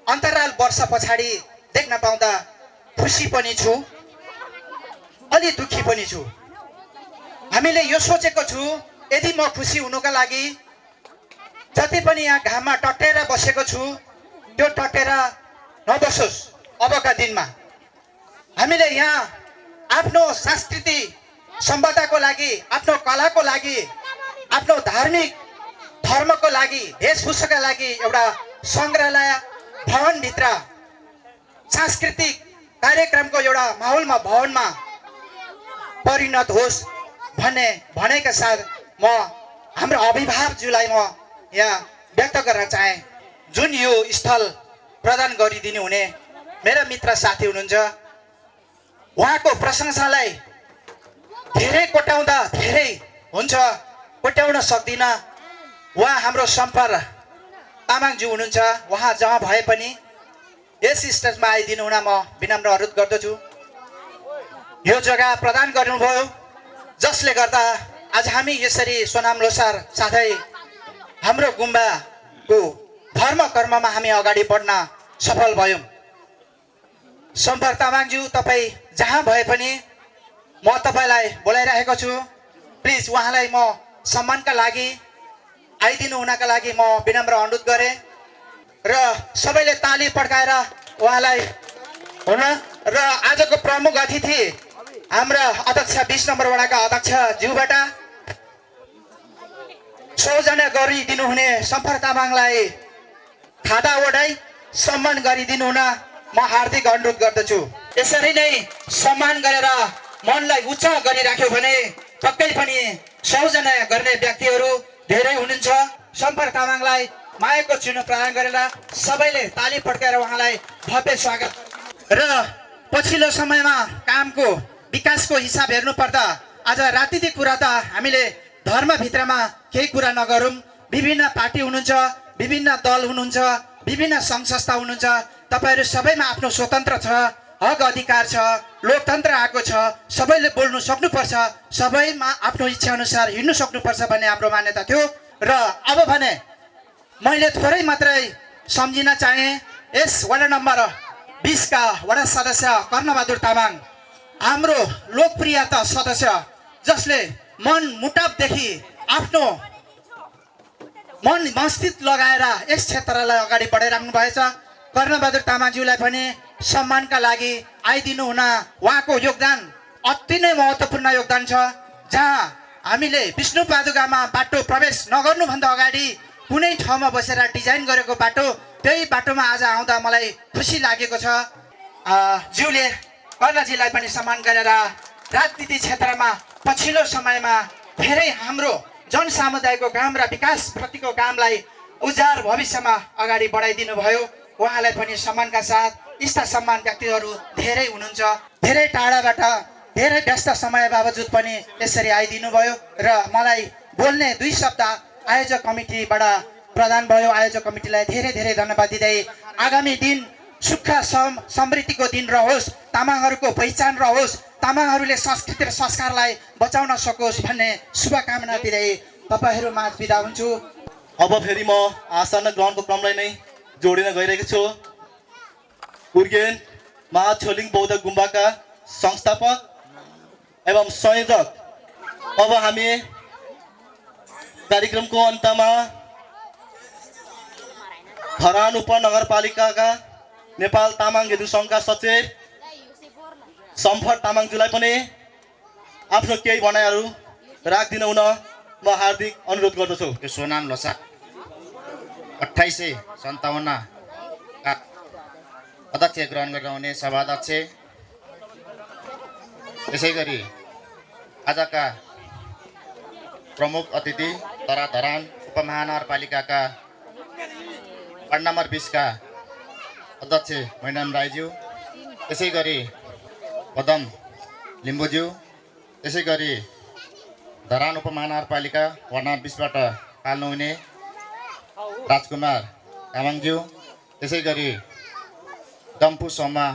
अन्तराल वर्ष पछाडि देख्न पाउँदा खुसी पनि छु। अलि दुःखी पनि छु। हामीले यो सोचेको छु यदि म खुसी हुनुका लागि जति पनि यहाँ घाममा टट्टेर बसेको छु त्यो टट्टेर नबसोस्। अबका दिनमा हामीले यहाँ आफ्नो संस्कृति सम्पदाको लागि, आफ्नो कलाको लागि, आफ्नो धार्मिक धर्मको लागि, वेशभूषाका लागि एउटा सङ्ग्रहालय भवनभित्र सांस्कृतिक कार्यक्रमको एउटा माहौलमा भवनमा परिणत होस् भन्ने भनाइका साथ म हाम्रो अभिभावकज्यूलाई म यहाँ व्यक्त गर्न चाहे। जुन यो स्थल प्रदान गरिदिनु हुने मेरा मित्र साथी हुनुहुन्छ, उहाँको प्रशंसालाई धेरै कोट्याउँदा धेरै हुन्छ, कोट्याउन सक्दिनँ। उहाँ हाम्रो सम्पर तामाङज्यू हुनुहुन्छ। उहाँ जहाँ भए पनि यस स्टेजमा आइदिनु हुन म विनम्र अनुरोध गर्दछु। यो जग्गा प्रदान गर्नुभयो जसले गर्दा आज हामी यसरी सोनाम लोसार साथै हाम्रो गुम्बाको धर्म कर्ममा हामी अगाडि बढ्न सफल भयौँ। सम्पर तामाङज्यू, तपाईँ जहाँ भए पनि म तपाईँलाई बोलाइरहेको छु। प्लिज उहाँलाई म सम्मानका लागि आइदिनु हुनका लागि म विनम्र अनुरोध गरेँ र सबैले ताली पड्काएर उहाँलाई हुन। र आजको प्रमुख अतिथि हाम्रा अध्यक्ष 20 नम्बर वडाका अध्यक्ष ज्यूबाट सौजना गरिदिनु हुने सम्पर तामाङलाई खादा ओढाई सम्मान गरिदिनु हुन म हार्दिक अनुरोध गर्दछु। यसरी नै सम्मान गरेर मनलाई उच्च गरिराख्यो भने पक्कै पनि सौजना गर्ने व्यक्तिहरू धेरै हुनुहुन्छ। सम्पर तामाङलाई मायाको चिन्ह प्रदान गरेर सबैले ताली पड्काएर उहाँलाई भव्य स्वागत। र पछिल्लो समयमा कामको विकासको हिसाब हेर्नु पर्दा आज राजनीतिक कुरा त हामीले धर्मभित्रमा केही कुरा नगरौँ। विभिन्न पार्टी हुनुहुन्छ, विभिन्न दल हुनुहुन्छ, विभिन्न सङ्घ संस्था हुनुहुन्छ। तपाईँहरू सबैमा आफ्नो स्वतन्त्र छ, हक अधिकार छ, लोकतन्त्र आएको छ। सबैले बोल्नु सक्नुपर्छ, सबैमा आफ्नो इच्छा अनुसार हिँड्नु सक्नुपर्छ भन्ने हाम्रो मान्यता थियो। र अब भने मैले थोरै मात्रै सम्झिन चाहे यस वडा नम्बर 20 का वडा सदस्य कर्णबहादुर तामाङ, हाम्रो लोकप्रियता सदस्य जसले मन मुटावदेखि आफ्नो मन मस्तिष्क लगाएर यस क्षेत्रलाई अगाडि बढाइराख्नु भएछ। कर्णबहादुर तामाङज्यूलाई पनि सम्मानका लागि आइदिनु हुन। उहाँको योगदान अति नै महत्त्वपूर्ण योगदान छ। जहाँ हामीले विष्णु पादुकामा बाटो प्रवेश नगर्नुभन्दा अगाडि कुनै ठाउँमा बसेर डिजाइन गरेको बाटो, त्यही बाटोमा आज आउँदा मलाई खुसी लागेको छ। ज्यूले कर्णजीलाई पनि सम्मान गरेर राजनीति क्षेत्रमा पछिल्लो समयमा धेरै हाम्रो जनसमुदायको काम र विकास प्रतिको कामलाई उज्यार भविष्यमा अगाडि बढाइदिनु भयो। उहाँलाई पनि सम्मानका साथ यस्ता सम्मान व्यक्तिहरू धेरै हुनुहुन्छ। धेरै टाढाबाट धेरै व्यस्त समय बावजुद पनि यसरी आइदिनु भयो र मलाई बोल्ने 2 शब्द आयोजक कमिटीबाट प्रदान भयो। आयोजक कमिटीलाई धेरै धेरै धन्यवाद दिँदै आगामी दिन सुख समृद्धिको दिन रहोस्, तामाङहरूको पहिचान रहोस्, तामाङहरूले संस्कृति र संस्कारलाई बचाउन सकोस् भन्ने शुभकामना दिँदै तपाईँहरू माझ बिदा हुन्छु। अब फेरि म आसन ग्रहणको क्रमलाई नै जोडिन गइरहेको छु। उर्गेन महाछोलिङ बौद्ध गुम्बाका संस्थापक एवं संयोजक, अब हामी कार्यक्रमको अन्तमा धरान उपनगरपालिकाका नेपाल तामाङ गेदु सङ्घका सचिव सम्पर तामाङज्यूलाई पनि आफ्नो केही भनाइहरू राखिदिनु हुन म हार्दिक अनुरोध गर्दछु। यो सोनाम लोसार 2857 का अध्यक्ष ग्रहण गराउने सभाध्यक्ष, त्यसै गरी आजका प्रमुख अतिथि तरा धरान उपमहानगरपालिकाका वार्ड नम्बर 20 का अध्यक्ष मैनाम राईज्यू, त्यसै गरी पदम लिम्बुज्यू, त्यसै गरी धरान उपमहानगरपालिका वार्ड नम्बर 20 बाट पाल्नुहुने राजकुमार तामाङज्यू, त्यसै गरी डम्फु समूह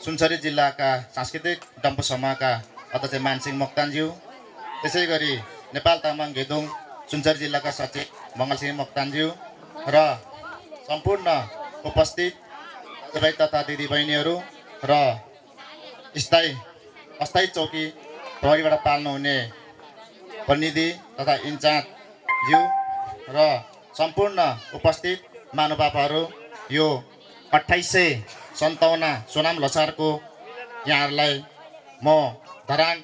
सुनसरी जिल्लाका सांस्कृतिक डम्फु समूहका अध्यक्ष मानसिंह मोक्तानज्यू, त्यसै गरी नेपाल तामाङ गेदुङ सुनसरी जिल्लाका सचिव मङ्गलसिंह मोक्तानज्यू र सम्पूर्ण उपस्थित दाजुभाइ तथा दिदीबहिनीहरू र स्थायी अस्थायी चौकी प्रहरीबाट पाल्नुहुने प्रतिनिधि तथा इन्चार्ज ज्यू र सम्पूर्ण उपस्थित महानुभावहरू यो 2857 सोनाम लोसारको यहाँहरूलाई म धरान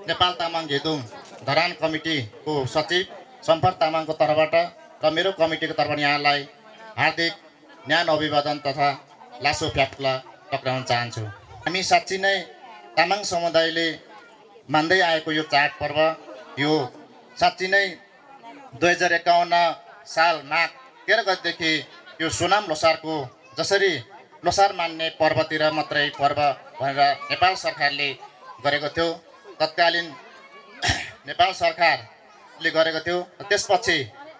नेपाल तामाङ घेदुङ धरान कमिटीको सचिव सम्पर्क तामाङको तर्फबाट र मेरो कमिटीको तर्फबाट यहाँलाई हार्दिक न्यानो अभिवादन तथा लासो फ्याप्ला टक्राउन चाहन्छु। हामी साँच्ची नै तामाङ समुदायले मान्दै आएको यो चाड पर्व यो साँच्ची नै 2051 साल माघ 13 गतेदेखि यो सोनाम लोसारको जसरी लोसार मान्ने पर्वतिर मात्रै पर्व भनेर नेपाल सरकारले गरेको थियो, तत्कालीन नेपाल सरकारले गरेको थियो। त्यसपछि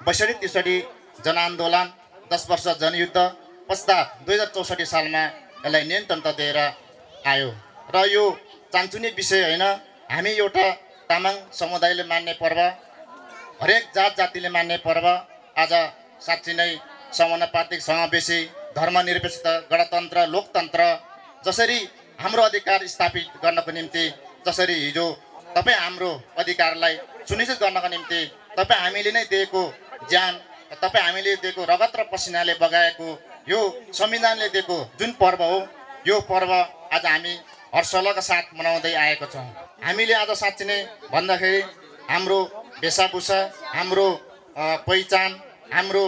62-63 जनआन्दोलन 10 वर्ष जनयुद्ध पश्चात 2064 सालमा यसलाई नियन्त्रणता दिएर आयो र यो चान्चुने विषय होइन। हामी एउटा तामाङ समुदायले मान्ने पर्व, हरेक जात जातिले मान्ने पर्व आज साँच्ची नै समानुपातिक समावेशी धर्मनिरपेक्षता गणतन्त्र लोकतन्त्र जसरी हाम्रो अधिकार स्थापित गर्नको निम्ति जसरी हिजो तपाईँ हाम्रो अधिकारलाई सुनिश्चित गर्नको निम्ति तपाईँ हामीले नै दिएको ज्यान तपाईँ हामीले दिएको रगत र पसिनाले बगाएको यो संविधानले दिएको जुन पर्व हो यो पर्व आज हामी हर्षोल्लासका साथ मनाउँदै आएको छौँ। हामीले आज साँच्ची नै भन्दाखेरि हाम्रो वेशभूषा हाम्रो पहिचान हाम्रो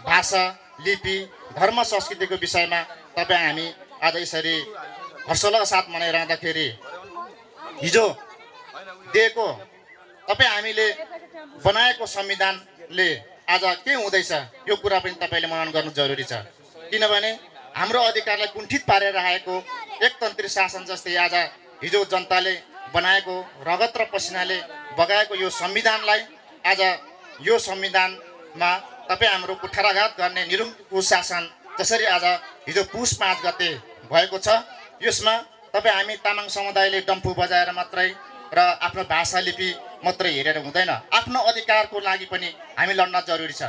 भाषा लिपि धर्म संस्कृतिको विषयमा तपाईँ हामी आज यसरी हर्षोल्लासका साथ मनाइरहँदाखेरि हिजो दिएको तपाईँ हामीले बनाएको संविधानले आज के हुँदैछ यो कुरा पनि तपाईँले मनन गर्नु जरुरी छ। किनभने हाम्रो अधिकारलाई कुण्ठित पारेर आएको एकतन्त्री शासन जस्तै आज हिजो जनताले बनाएको रगत र पसिनाले बगाएको यो संविधानलाई आज यो संविधानमा तपाईँ हाम्रो कुठाराघात गर्ने निरङ्कुश शासन जसरी आज हिजो पुस 5 गते भएको छ यसमा तपाईँ हामी तामाङ समुदायले डम्फु बजाएर मात्रै र आफ्नो भाषा लिपि मात्रै हेरेर हुँदैन, आफ्नो अधिकारको लागि पनि हामी लड्न जरुरी छ।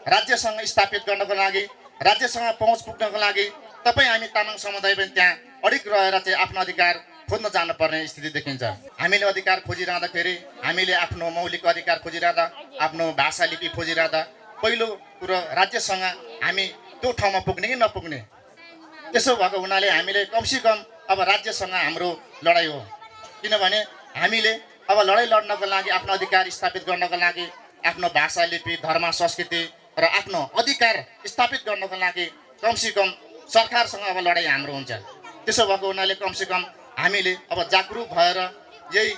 राज्यसँग स्थापित गर्नको लागि राज्यसँग पहुँच पुग्नको लागि तपाईँ हामी तामाङ समुदाय पनि त्यहाँ अडिग रहेर चाहिँ आफ्नो अधिकार खोज्न जानुपर्ने स्थिति देखिन्छ। हामीले अधिकार खोजिरहँदाखेरि हामीले आफ्नो मौलिक अधिकार खोजिरहँदा आफ्नो भाषा लिपि खोजिरहँदा पहिलो कुरो राज्यसँग हामी त्यो ठाउँमा पुग्ने कि नपुग्ने त्यसो भएको हुनाले हामीले कमसेकम अब राज्यसँग हाम्रो लडाइँ हो। किनभने हामीले अब लडाइँ लड्नको लागि आफ्नो अधिकार स्थापित गर्नको लागि आफ्नो भाषा लिपि धर्म संस्कृति र आफ्नो अधिकार स्थापित गर्नको लागि कमसेकम सरकारसँग अब लडाइँ हाम्रो हुन्छ। त्यसो भएको हुनाले कमसेकम हामीले अब जागरुक भएर यही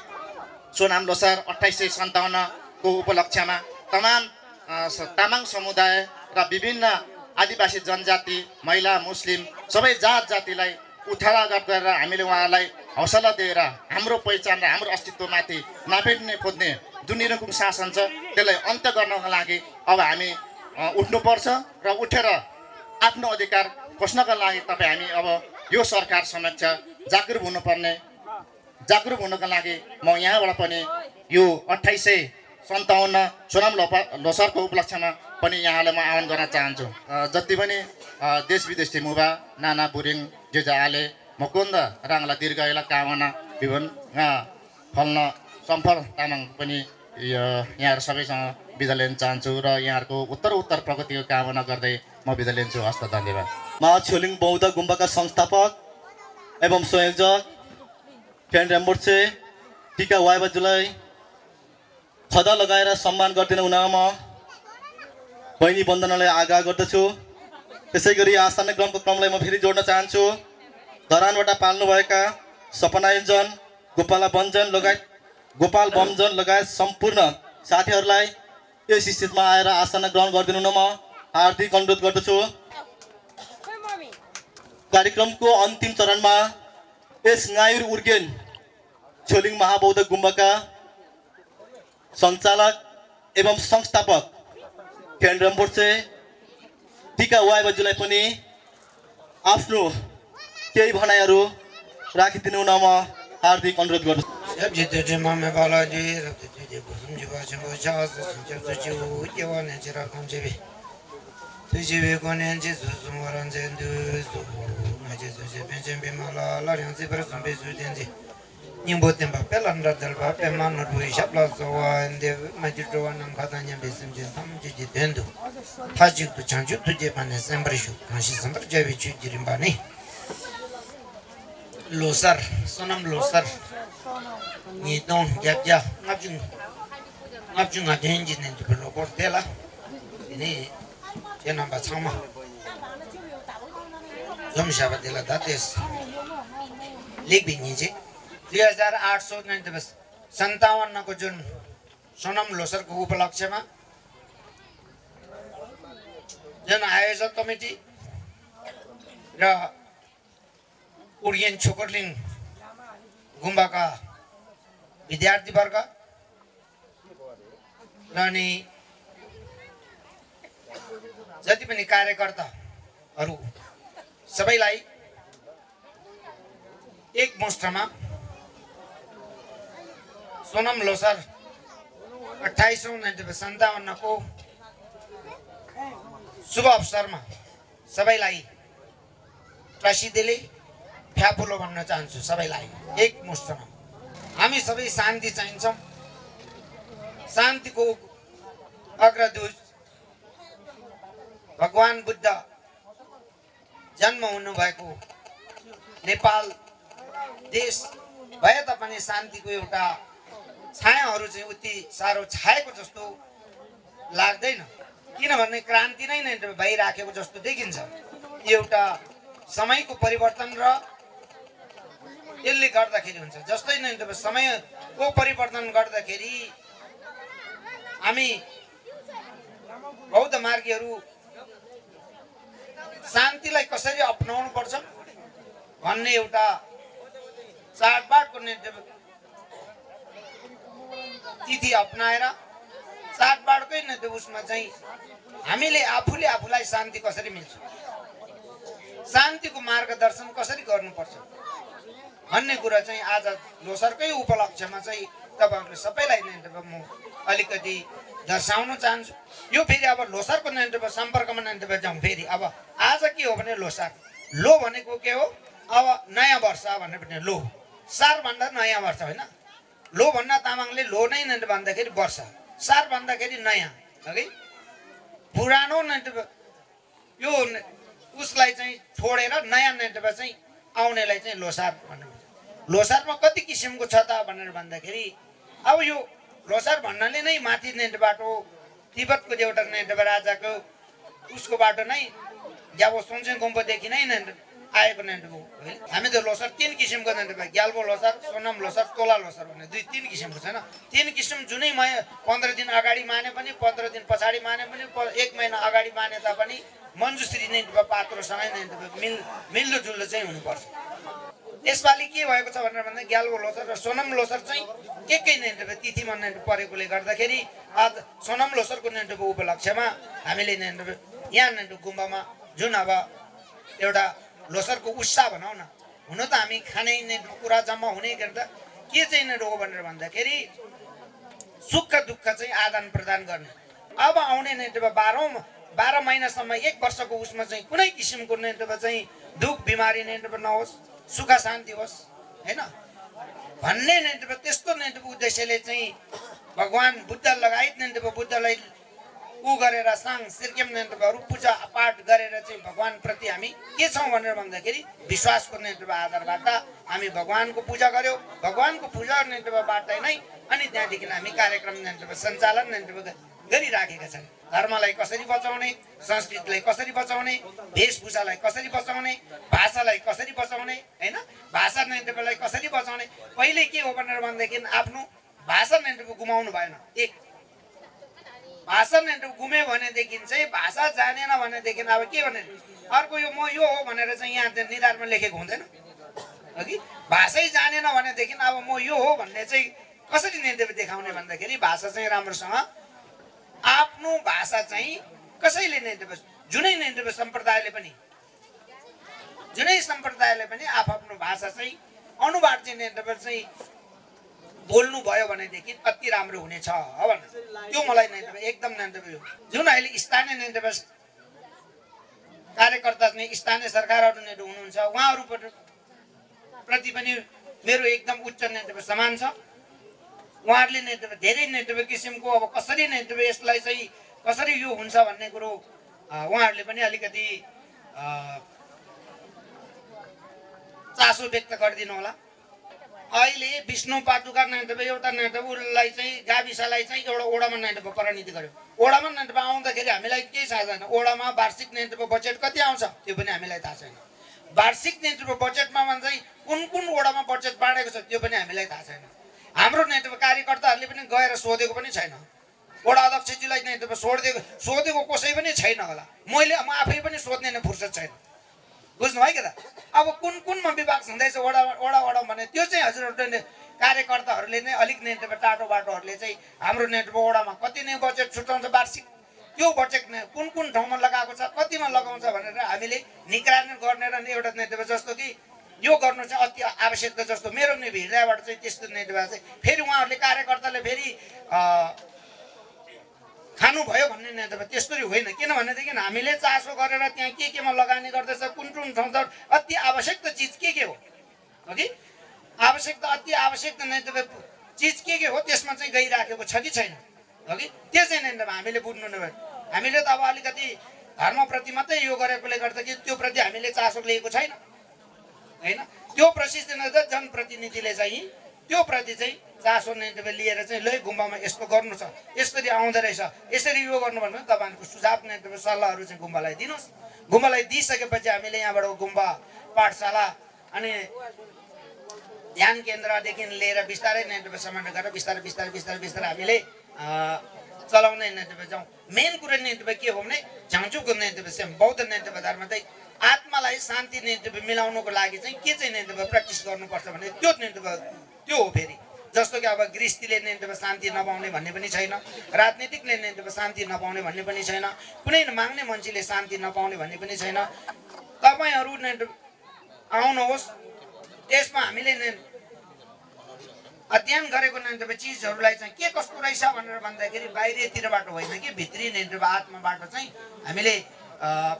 सोनाम लोसार 2857 को उपलक्ष्यमा तमाम तामाङ समुदाय र विभिन्न आदिवासी जनजाति महिला मुस्लिम सबै जात जातिलाई उठागत गरेर हामीले उहाँलाई हौसला दिएर हाम्रो पहिचान र हाम्रो अस्तित्वमाथि नापेट्ने खोज्ने जुन निरङ्कुश शासन छ त्यसलाई अन्त्य गर्नको लागि अब हामी उठ्नुपर्छ र उठेर आफ्नो अधिकार खोज्नको लागि तपाईँ हामी अब यो सरकार समक्ष जागरुक हुनको लागि म यहाँबाट पनि यो 2857 सोनाम लोसारको उपलक्ष्यमा पनि यहाँलाई म आह्वान गर्न चाहन्छु। जति पनि देश विदेशी मुभा नाना बुरिङ जेजाले मुकुन्द राङला दीर्घायुला कामना विभिन्न फल्न सम्पर्क तामाङ पनि यहाँहरू सबैसँग बिदा लिन चाहन्छु र यहाँहरूको उत्तर प्रगतिको कामना गर्दै म बिदा लिन्छु। हस्त धन्यवाद। महाछोलिङ बौद्ध गुम्बाका संस्थापक एवं संयोजक फ्यान रेम्बोर्चे टिका वाइबाजुलाई खदा लगाएर सम्मान गरिदिन हुनमा बहिनी वन्दनालाई आग्रह गर्दछु। त्यसै गरी आस्थाना ग्रहणको क्रमलाई म फेरि जोड्न चाहन्छु। धरानबाट पाल्नुभएका सपना इन्जन गोपाल बमजन लगायत सम्पूर्ण साथीहरूलाई यस स्थितिमा आएर आस्थाना ग्रहण गरिदिनु हुन म हार्दिक अनुरोध गर्दछु। कार्यक्रमको अन्तिम चरणमा यस गायुर उर्गेन छोलिङ महाबौद्ध गुम्बाका सञ्चालक एवं संस्थापक फ्यान रेम्बोर्चे टिका वाइबाजुलाई पनि आफ्नो केही भनाइहरू राखिदिनु हुन म हार्दिक अनुरोध गर्दछु। Nimbotem papel andra del papel man rui shabla sowa ende majido anam khatanya besim je tam je dendu tajik tu chanju tu je pane sembrishu kashi sambar javi chu jirimbani losar sonam losar ni don japja ngapjung adenji nen tu lo portela ini jena ba chama jom shabadela dates लेखबिनी चाहिँ 2857 को जुन सोनम लोसरको उपलक्ष्यमा जन आयोजक committee र उडियन छोकरलिङ गुम्बाका विद्यार्थीवर्ग र अनि जति पनि कार्यकर्ताहरू सबैलाई एक मुष्टमा सोनम लोसर 2857 को शुभ अवसरमा सबैलाई प्रसिद्धिले फ्याफुलो भन्न चाहन्छु सबैलाई एक मुष्टमा हामी सबै शान्ति चाहिन्छौँ शान्तिको अग्रदूत भगवान बुद्ध जन्म हुनुभएको नेपाल देश भए तापनि शान्तिको एउटा छायाहरू चाहिँ उति साह्रो छाएको जस्तो लाग्दैन किनभने क्रान्ति नै भइराखेको जस्तो देखिन्छ एउटा समयको परिवर्तन र यसले गर्दाखेरि हुन्छ जस्तै नै समयको परिवर्तन गर्दाखेरि हामी बौद्ध मार्गीहरू शान्तिलाई कसरी अपनाउनु पर्छ भन्ने एउटा चाडबाडको तिथि अपनाएर चाडबाडकै उसमा चाहिँ हामीले आफूले आफूलाई शान्ति कसरी मिल्छ शान्तिको मार्गदर्शन कसरी गर्नुपर्छ भन्ने कुरा चाहिँ आज लोसरकै उपलक्ष्यमा चाहिँ तपाईहरुले सबैलाई नै म अलिकति दर्शाउन चाहन्छु यो फेरि अब लोसरको सम्पर्कमा जाउँ फेरि अब आज के हो भने लोसार लो भनेको के हो अब नयाँ वर्ष भन्ने पनि लो सार भन्दा नयाँ वर्ष होइन लो भन्दा तामाङले लो नै भन्दाखेरि वर्ष सार भन्दाखेरि नयाँ है पुरानो यो उसलाई चाहिँ छोडेर नयाँ चाहिँ आउनेलाई चाहिँ लोसार भन्नुहुन्छ लोसारमा कति किसिमको छ त भनेर भन्दाखेरि अब यो लोसार भन्नाले नै माथि बाटो तिब्बतको एउटा राजाको उसको बाटो नै जब सोन्छे गुम्बदेखि नै आएको हो हामी त लोसार 3 किसिमको ग्याल्बो लोसार सोनम लोसार तोला लोसार भन्ने 3 किसिमको छैन 3 किसिम जुनै 15 दिन अगाडि माने पनि 15 दिन पछाडि माने पनि 1 महिना अगाडि माने तापनि मञ्जुश्री नै पात्रोसँगै नै मिल्दो जुल्दो चाहिँ हुनुपर्छ यसपालि के भएको छ भनेर भन्दा ग्याल्बो लोसार र सोनम लोसार चाहिँ एकै नै तिथिमा परेकोले गर्दाखेरि आज सोनम लोसारको उपलक्ष्यमा हामीले यहाँ गुम्बामा जुन अब एउटा लोसरको उत्साह भनौँ न हुन त हामी खाने कुरा जम्मा हुने गर्दा के चाहिँ हो भनेर भन्दाखेरि सुख दुःख चाहिँ आदान प्रदान गर्ने अब आउने 12 महिनासम्म 1 वर्षको उसमा चाहिँ कुनै किसिमको चाहिँ दुःख बिमारी नहोस् सुख शान्ति होस् हैन भन्ने त्यस्तो उद्देश्यले चाहिँ भगवान बुद्ध लगायत बुद्धलाई उ गरेर साङ सिर्केमहरू पूजा पाठ गरेर चाहिँ भगवान प्रति हामी के छौं भनेर भन्दाखेरि विश्वासको आधारबाट हामी भगवानको पूजा गर्यो भगवानको पूजा बाटै नै अनि त्यहाँदेखि हामी कार्यक्रम सञ्चालन गरिराखेका छन् धर्मलाई कसरी बचाउने संस्कृतिलाई कसरी बचाउने वेशभूषालाई कसरी बचाउने भाषालाई कसरी बचाउने हैन भाषालाई कसरी बचाउने पहिले के हो भनेर भन्दाखेरि आफ्नो भाषा गुमाउनु भएन एक भाषा गुम्यो भनेदेखि चाहिँ भाषा जानेन भनेदेखि अब के भने अर्को यो म यो हो भनेर चाहिँ यहाँ निधारमा लेखेको हुँदैन अघि भाषै जानेन भनेदेखि अब म यो हो भन्ने चाहिँ कसरी देखाउने भन्दाखेरि भाषा चाहिँ राम्रोसँग आफ्नो भाषा चाहिँ कसैले जुनै सम्प्रदायले पनि आफ्नो भाषा चाहिँ अनुवाद चाहिँ बोल्नु भयो भनेदेखि अति राम्रो हुनेछ भन्न त्यो मलाई एकदम जुन अहिले स्थानीय कार्यकर्ता स्थानीय सरकारहरू हुनुहुन्छ उहाँहरू प्रति पनि मेरो एकदम उच्च नेतृत्व समान छ। उहाँहरूले नेतृत्व धेरै नेतृत्व किसिमको अब कसरी नेतृत्व यसलाई चाहिँ कसरी यो हुन्छ भन्ने कुरो उहाँहरूले पनि अलिकति चासो व्यक्त गरिदिनु होला। अहिले विष्णु पादुका नेतृत्व एउटा नेतृत्व उसलाई चाहिँ गाविसलाई चाहिँ एउटा ओडामा नेतृत्व परिणति गर्यो। ओडामा नेतृत्व आउँदाखेरि हामीलाई केही थाहा छैन। ओडामा वार्षिक नेतृत्व बजेट कति आउँछ त्यो पनि हामीलाई थाहा छैन। वार्षिक नेतृत्व बजेटमा चाहिँ कुन कुन ओडामा बजेट बाँडेको छ त्यो पनि हामीलाई थाहा छैन। हाम्रो नेतृत्व कार्यकर्ताहरूले पनि गएर सोधेको पनि छैन। वडा अध्यक्षजीलाई नेतृत्व सोधेको कसै पनि छैन होला। म आफै पनि सोध्ने नै फुर्सद छैन। बुझ्नुभयो के त? अब कुन कुनमा विभाग हुँदैछ वडा भने त्यो चाहिँ हजुरहरूले कार्यकर्ताहरूले नै अलिक नेतृत्व टाटो बाटोहरूले चाहिँ हाम्रो नेतृत्व वडामा कति नै बजेट छुट्याउँछ वार्षिक, त्यो बजेट कुन कुन ठाउँमा लगाएको छ कतिमा लगाउँछ भनेर हामीले निगरानी गर्ने र एउटा नेतृत्व जस्तो कि यो गर्नु चाहिँ अति आवश्यकता जस्तो मेरो नि हृदयबाट चाहिँ त्यस्तो नेतृत्व चाहिँ फेरि उहाँहरूले कार्यकर्ताले फेरि खानुभयो भन्ने नेतृत्व त्यस्तरी होइन। किनभनेदेखि हामीले चासो गरेर त्यहाँ केमा लगानी गर्दैछ कुन कुन ठाउँ अति आवश्यक चिज के हो कि आवश्यकता अति आवश्यक नेतृत्व चिज के हो त्यसमा चाहिँ गइराखेको छ कि छैन हो कि त्यो चाहिँ नेतृत्व हामीले बुझ्नु नै भयो। हामीले त अब अलिकति धर्मप्रति मात्रै यो गरेकोले गर्दा कि त्यो प्रति हामीले चासो लिएको छैन होइन। त्यो प्रशिक्षण जनप्रतिनिधिले चाहिँ त्यो प्रति चाहिँ चासो नेतृत्व लिएर चाहिँ लै गुम्बामा यस्तो गर्नु छ यसरी आउँदो रहेछ यसरी यो गर्नु भन्नु तपाईँहरूको सुझाव नेतृत्व सल्लाहहरू चाहिँ गुम्बालाई दिनुहोस्। गुम्बालाई दिइसकेपछि हामीले यहाँबाट गुम्बा पाठशाला अनि ध्यान केन्द्रदेखि लिएर बिस्तारै नेतृत्व समावेश गरेर बिस्तारै हामीले चलाउने नेतृत्व जाउँ। मेन कुरो नेतृत्व के हो भने झाँचुको नेतृत्व चाहिँ बौद्ध नेतृत्व धर्म चाहिँ आत्मालाई शान्ति नेतृत्व मिलाउनुको लागि चाहिँ के चाहिँ नेतृत्व प्र्याक्टिस गर्नुपर्छ भने त्यो नेतृत्व त्यो हो। फेरि जस्तो कि अब गृहस्थीले नेतृत्व शान्ति नपाउने भन्ने पनि छैन, राजनीतिकले नेतृत्व शान्ति नपाउने भन्ने पनि छैन, कुनै माग्ने मान्छेले शान्ति नपाउने भन्ने पनि छैन। तपाईँहरू नेतृत्व आउनुहोस् त्यसमा हामीले अध्ययन गरेको नेतृत्व चिजहरूलाई चाहिँ के कस्तो रहेछ भनेर भन्दाखेरि बाहिरतिरबाट होइन कि भित्री नेतृत्व आत्माबाट चाहिँ हामीले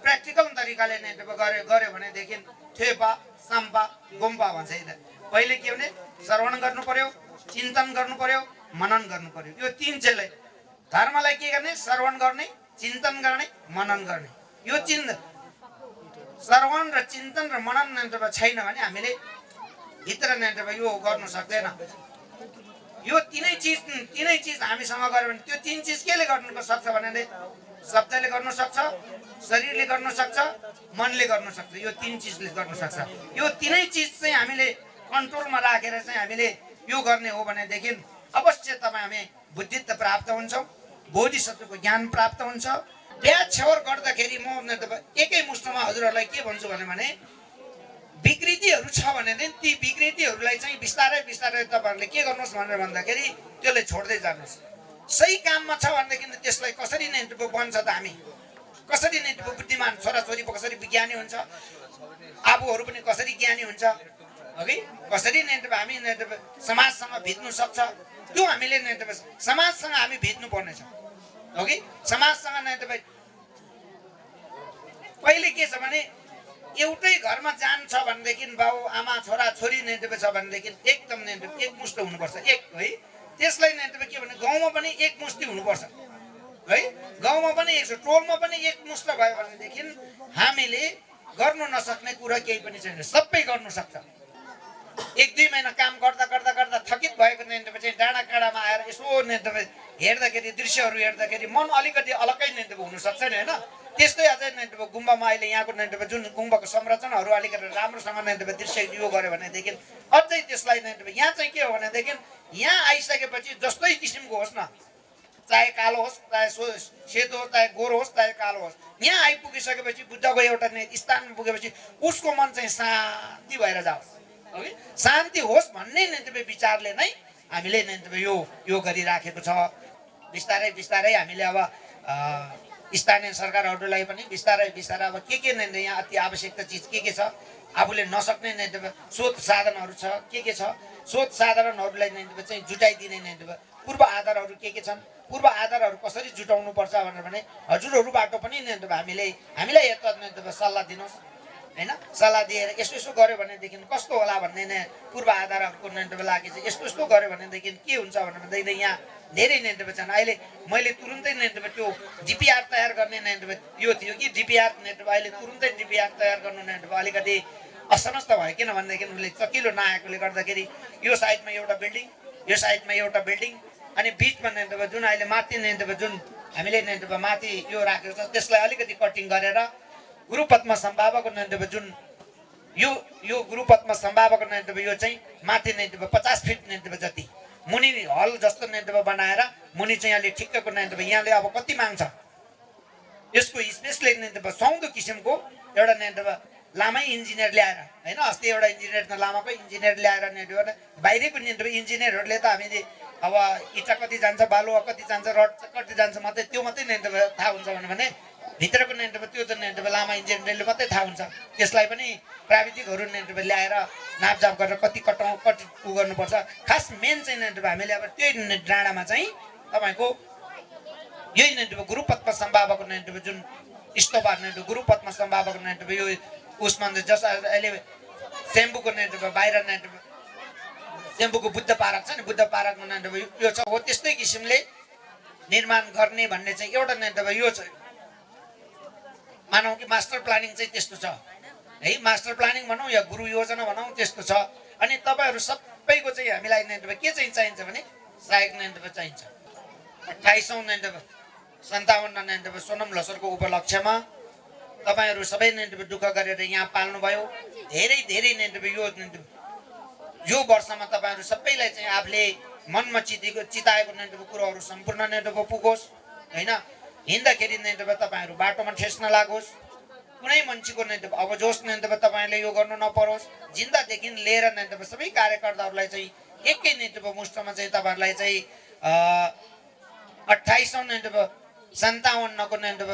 प्र्याक्टिकल तरिकाले नेतृत्व गर्यो भनेदेखि थेपा साम्पा गुम्पा भन्छ। पहिले के भने श्रवण गर्नु पर्यो, चिन्तन गर्नु पर्यो, मनन गर्नु पर्यो। यो तीन चाहिँलाई धर्मलाई के गर्ने श्रवण गर्ने, चिन्तन गर्ने, मनन गर्ने। यो श्रवण र चिन्तन र मनन नेतृत्व छैन भने हामीले भित्र नेतृत्व यो गर्नु सक्दैन। यो तीनै चिज हामीसँग गर्यो भने त्यो तीन चिज केले गर्नु सक्छ भने शब्दले गर्नु सक्छ, शरीरले गर्नु सक्छ, मनले गर्नु सक्छ। यो तीन चिजले गर्नु सक्छ। यो तीनै चिज चाहिँ हामीले कन्ट्रोलमा राखेर चाहिँ हामीले यो गर्ने हो भनेदेखि अवश्य तपाईँ हामी बुद्धित्व प्राप्त हुन्छौँ, बोधिसत्वको ज्ञान प्राप्त हुन्छ। बिहा छेवर गर्दाखेरि म एकै मुष्टमा हजुरहरूलाई के भन्छु भने विकृतिहरू छ भनेदेखि ती विकृतिहरूलाई चाहिँ बिस्तारै तपाईँहरूले के गर्नुहोस् भनेर भन्दाखेरि त्यसलाई छोड्दै जानुहोस्। सही काममा छ भनेदेखि त्यसलाई कसरी नेतृत्व बन्छ त हामी कसरी नेतृत्व बुद्धिमान छोराछोरी कसरी विज्ञानी हुन्छ, आफूहरू पनि कसरी ज्ञानी हुन्छ अघि कसरी नेतृत्व हामी नेतृत्व समाजसँग भित्नु सक्छ त्यो हामीले नेतृत्व समाजसँग हामी भित्नु पर्नेछ अघि। समाजसँग नेतृत्व पहिले के छ भने एउटै घरमा जान्छ भनेदेखि बाउ आमा छोरा छोरी नेतृत्व छ भनेदेखि एकदम नेतृत्व एकमुष्ट हुनुपर्छ एक है। त्यसलाई नेतृत्व के भने गाउँमा पनि एकमुष्टि हुनुपर्छ है। गाउँमा पनि एक टोलमा पनि एकमुष्ट भयो भनेदेखि हामीले गर्नु नसक्ने कुरा केही पनि छैन, सबै गर्नु सक्छ। एक दुई महिना काम गर्दा थकित भएको नेतृत्व चाहिँ डाँडा काँडामा आएर यसो नेतृत्व हेर्दाखेरि दृश्यहरू हेर्दाखेरि मन अलिकति अलग्गै नेतृत्व हुनसक्छ नि होइन। त्यस्तै अझै नेतृत्व गुम्बामा अहिले यहाँको नेतृत्व जुन गुम्बाको संरचनाहरू अलिकति राम्रोसँग नेतृत्व दृश्य यो गर्यो भनेदेखि अझै त्यसलाई नेतृत्व यहाँ चाहिँ के हो भनेदेखि यहाँ आइसकेपछि जस्तै किसिमको होस् न, चाहे कालो होस् चाहे सेतो होस् चाहे गोरो होस् चाहे कालो होस्, यहाँ आइपुगिसकेपछि बुद्धको एउटा स्थानमा पुगेपछि उसको मन चाहिँ शान्ति भएर जाओस् है, शान्ति होस् भन्ने नेतृत्व विचारले नै हामीले नेतृत्व यो गरिराखेको छ। बिस्तारै हामीले अब स्थानीय सरकारहरूलाई पनि बिस्तारै अब के यहाँ अति आवश्यकता चिज के छ आफूले नसक्ने नेतृत्व स्रोत साधनहरू छ के छ स्रोत साधनहरूलाई नेतृत्व चाहिँ जुटाइदिने नेतृत्व पूर्व आधारहरू के छन्, पूर्व आधारहरू कसरी जुटाउनु पर्छ भनेर भने हजुरहरूबाट पनि नेतृत्व हामीलाई यता नेतृत्व सल्लाह दिनुहोस् होइन सल्लाह दिएर यस्तो यस्तो गऱ्यो भनेदेखि कस्तो होला भन्ने नै पूर्व आधारहरूको नेन्टब लागि चाहिँ यस्तो यस्तो गऱ्यो भनेदेखि के हुन्छ भनेदेखि यहाँ धेरै नेन्टब छन्। अहिले मैले तुरुन्तै नेन्टब त्यो डिपिआर तयार गर्ने नेन्टब यो थियो कि डिपिआर नेन्टब अहिले तुरुन्तै डिपिआर तयार गर्नु नेन्टब अलिकति असमस्त भयो। किन भनेदेखि उसले चकिलो नआएकोले गर्दाखेरि यो साइडमा एउटा बिल्डिङ, यो साइडमा एउटा बिल्डिङ अनि बिचमा नेन्टब जुन अहिले माथि नेन्टब जुन हामीले नेन्टब माथि यो राखेको छ त्यसलाई अलिकति कटिङ गरेर गुरुपद्म सम्भावको नेन्टब जुन यो गुरुपद्म सम्भावको नेन्टब यो चाहिँ माथि नेन्टब 50 फिट नेन्टब जति मुनि हल जस्तो नेन्टब बनाएर मुनि चाहिँ अलि ठिक्कको नेन्टब यहाँले अब कति माग्छ यसको स्पेसले नेन्टब सुहाउँदो किसिमको एउटा नेन्टब लामै इन्जिनियर ल्याएर होइन अस्ति एउटा इन्जिनियर लामाकै इन्जिनियर ल्याएर नेन्टब बाहिरको नेन्टब इन्जिनियरहरूले त हामीले अब इटा कति जान्छ बालुवा कति जान्छ रड कति जान्छ मात्रै त्यो मात्रै नेन्टब थाहा हुन्छ भने भित्रको नेन्टब त्यो त नेन्टब लामा इन्जिनियरले मात्रै थाहा हुन्छ। त्यसलाई पनि प्राविधिकहरू नेन्टब ल्याएर नापजाप गरेर कति कटाउँ कति उ गर्नुपर्छ। खास मेन चाहिँ नेन्टब हामीले अब त्यही डाँडामा चाहिँ तपाईँको यही नेन्टब गुरुपद्म सम्भावको नेन्टब जुन स्तोपार नेन्टब गुरुपद्म सम्भावको नेन्टब यो उसमा जस अहिले सेम्बुको नेन्टब बाहिर नेन्टब सेम्बुको बुद्ध पार्क छ नि बुद्ध पार्कमा नेन्टब यो छ हो त्यस्तै किसिमले निर्माण गर्ने भन्ने चाहिँ एउटा नेन्टब यो छ। मानौँ कि मास्टर प्लानिङ चाहिँ त्यस्तो छ है, मास्टर प्लानिङ भनौँ या गुरु योजना भनौँ त्यस्तो छ। अनि तपाईँहरू सबैको चाहिँ हामीलाई नेन्टब के चाहिँ चाहिन्छ भने सहायक नेन्टब चाहिन्छ। 28औं नेन्टब 57 नेन्टब सोनम लोसरको उपलक्ष्यमा तपाईँहरू सबै नेन्टब दुःख गरेर यहाँ पाल्नुभयो। धेरै धेरै नेन्टब यो वर्षमा तपाईँहरू सबैलाई चाहिँ आफूले मनमा चिताएको नेन्टब कुरोहरू सम्पूर्ण नेन्टब पुगोस् होइन। हिँड्दाखेरि नेन्टब तपाईँहरू बाटोमा ठेस नलागोस्, कुनै मान्छेको नेन्टब अबजोस नेन्टब तपाईँले यो गर्नु नपरोस्। जिन्दादेखि लिएर नेन्टब सबै कार्यकर्ताहरूलाई चाहिँ एकै नेन्टब मुष्टमा चाहिँ तपाईँहरूलाई चाहिँ 28औं नेन्टब 57को नेन्टब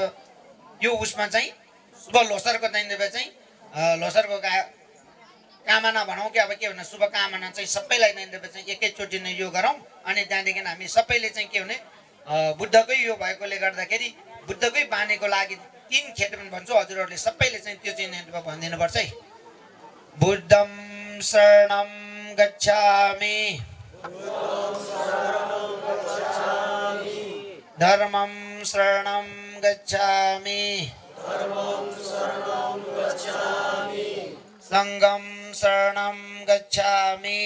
यो उसमा चाहिँ शुभ लोसरको नेन्टब चाहिँ लोसरको कामना भनौँ कि अब के भन्नु शुभकामना चाहिँ सबैलाई नेन्टब चाहिँ एकैचोटि नै यो गरौँ। अनि त्यहाँदेखि हामी सबैले चाहिँ के भने बुद्धकै यो भएकोले गर्दाखेरि बुद्धकै बानीको लागि 3 खेत पनि भन्छु हजुरहरूले सबैले चाहिँ त्यो चाहिँ नेन्टब भनिदिनुपर्छ है। बुद्धं शरणं गच्छामि धर्मं शरणं गच्छामि संघं शरणं गच्छामि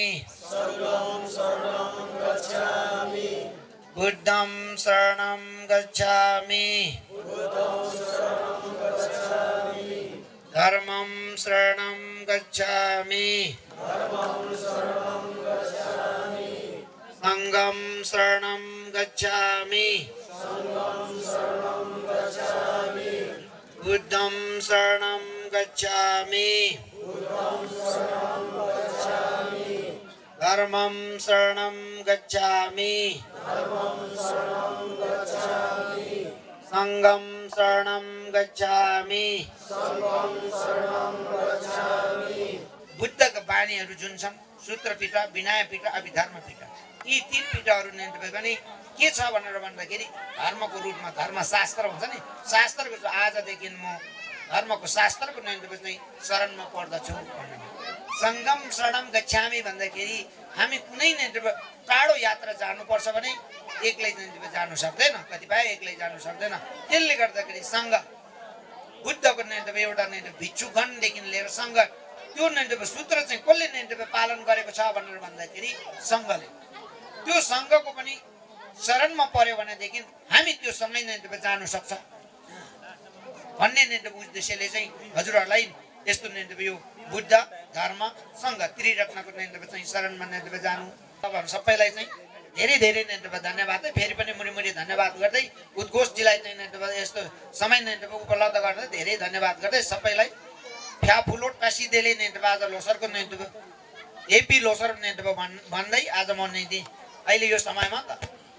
बुद्धं शरणं गच्छामि धर्मं शरणं गच्छामि संघं शरणं गच्छामि बुद्धं शरणं गच्छामि धर्मं शरणं गच्छामि संघं शरणं गच्छामि। बुद्धका बानीहरू जुन छन् सूत्र पीठा विनय पीठा अभिधर्म पीठा यी 3 पीठाहरू नेन्टब पनि के छ भनेर भन्दाखेरि धर्मको रूपमा धर्मशास्त्र हुन्छ नि शास्त्रको आजदेखि म धर्मको शास्त्रको नेन्टब चाहिँ शरणमा पर्दछु। संगम शरणम गच्छामि भन्दाखेरि हामी कुनै नेन्टब टाढो यात्रा जानुपर्छ भने एक्लै नेन्टब जानु सक्दैन, कतिपय एक्लै जानु सक्दैन। त्यसले गर्दाखेरि सङ्घ बुद्धको नेन्टब एउटा नेन्टब भिक्षुगणदेखि लिएर सङ्घ त्यो नेन्टब सूत्र चाहिँ कसले नेन्टब पालन गरेको छ भनेर भन्दाखेरि सङ्घले। त्यो सङ्घको पनि शरणमा पर्यो भनेदेखि हामी त्यो सँगै नेन्टब जानु सक्छ भन्ने नेन्टब उद्देश्यले चाहिँ हजुरहरूलाई यस्तो नेन्टब यो बुद्ध धर्म सङ्घ त्रिरत्नको नेन्टब चाहिँ शरणमा नेन्टब जानु। तपाईँहरू सबैलाई चाहिँ धेरै धेरै नेन्टब धन्यवाद है। फेरि पनि मुरी मुरी धन्यवाद गर्दै उद्घोषजीलाई चाहिँ नेन्टब यस्तो समय नेन्टब उपलब्ध गर्दै धेरै धन्यवाद गर्दै सबैलाई फ्याफुलो टाँसिदेले नेन्टब आज लोसरको नेन्टब एपी लोसर नेन्टब भन्दै आज म अहिले यो समयमा त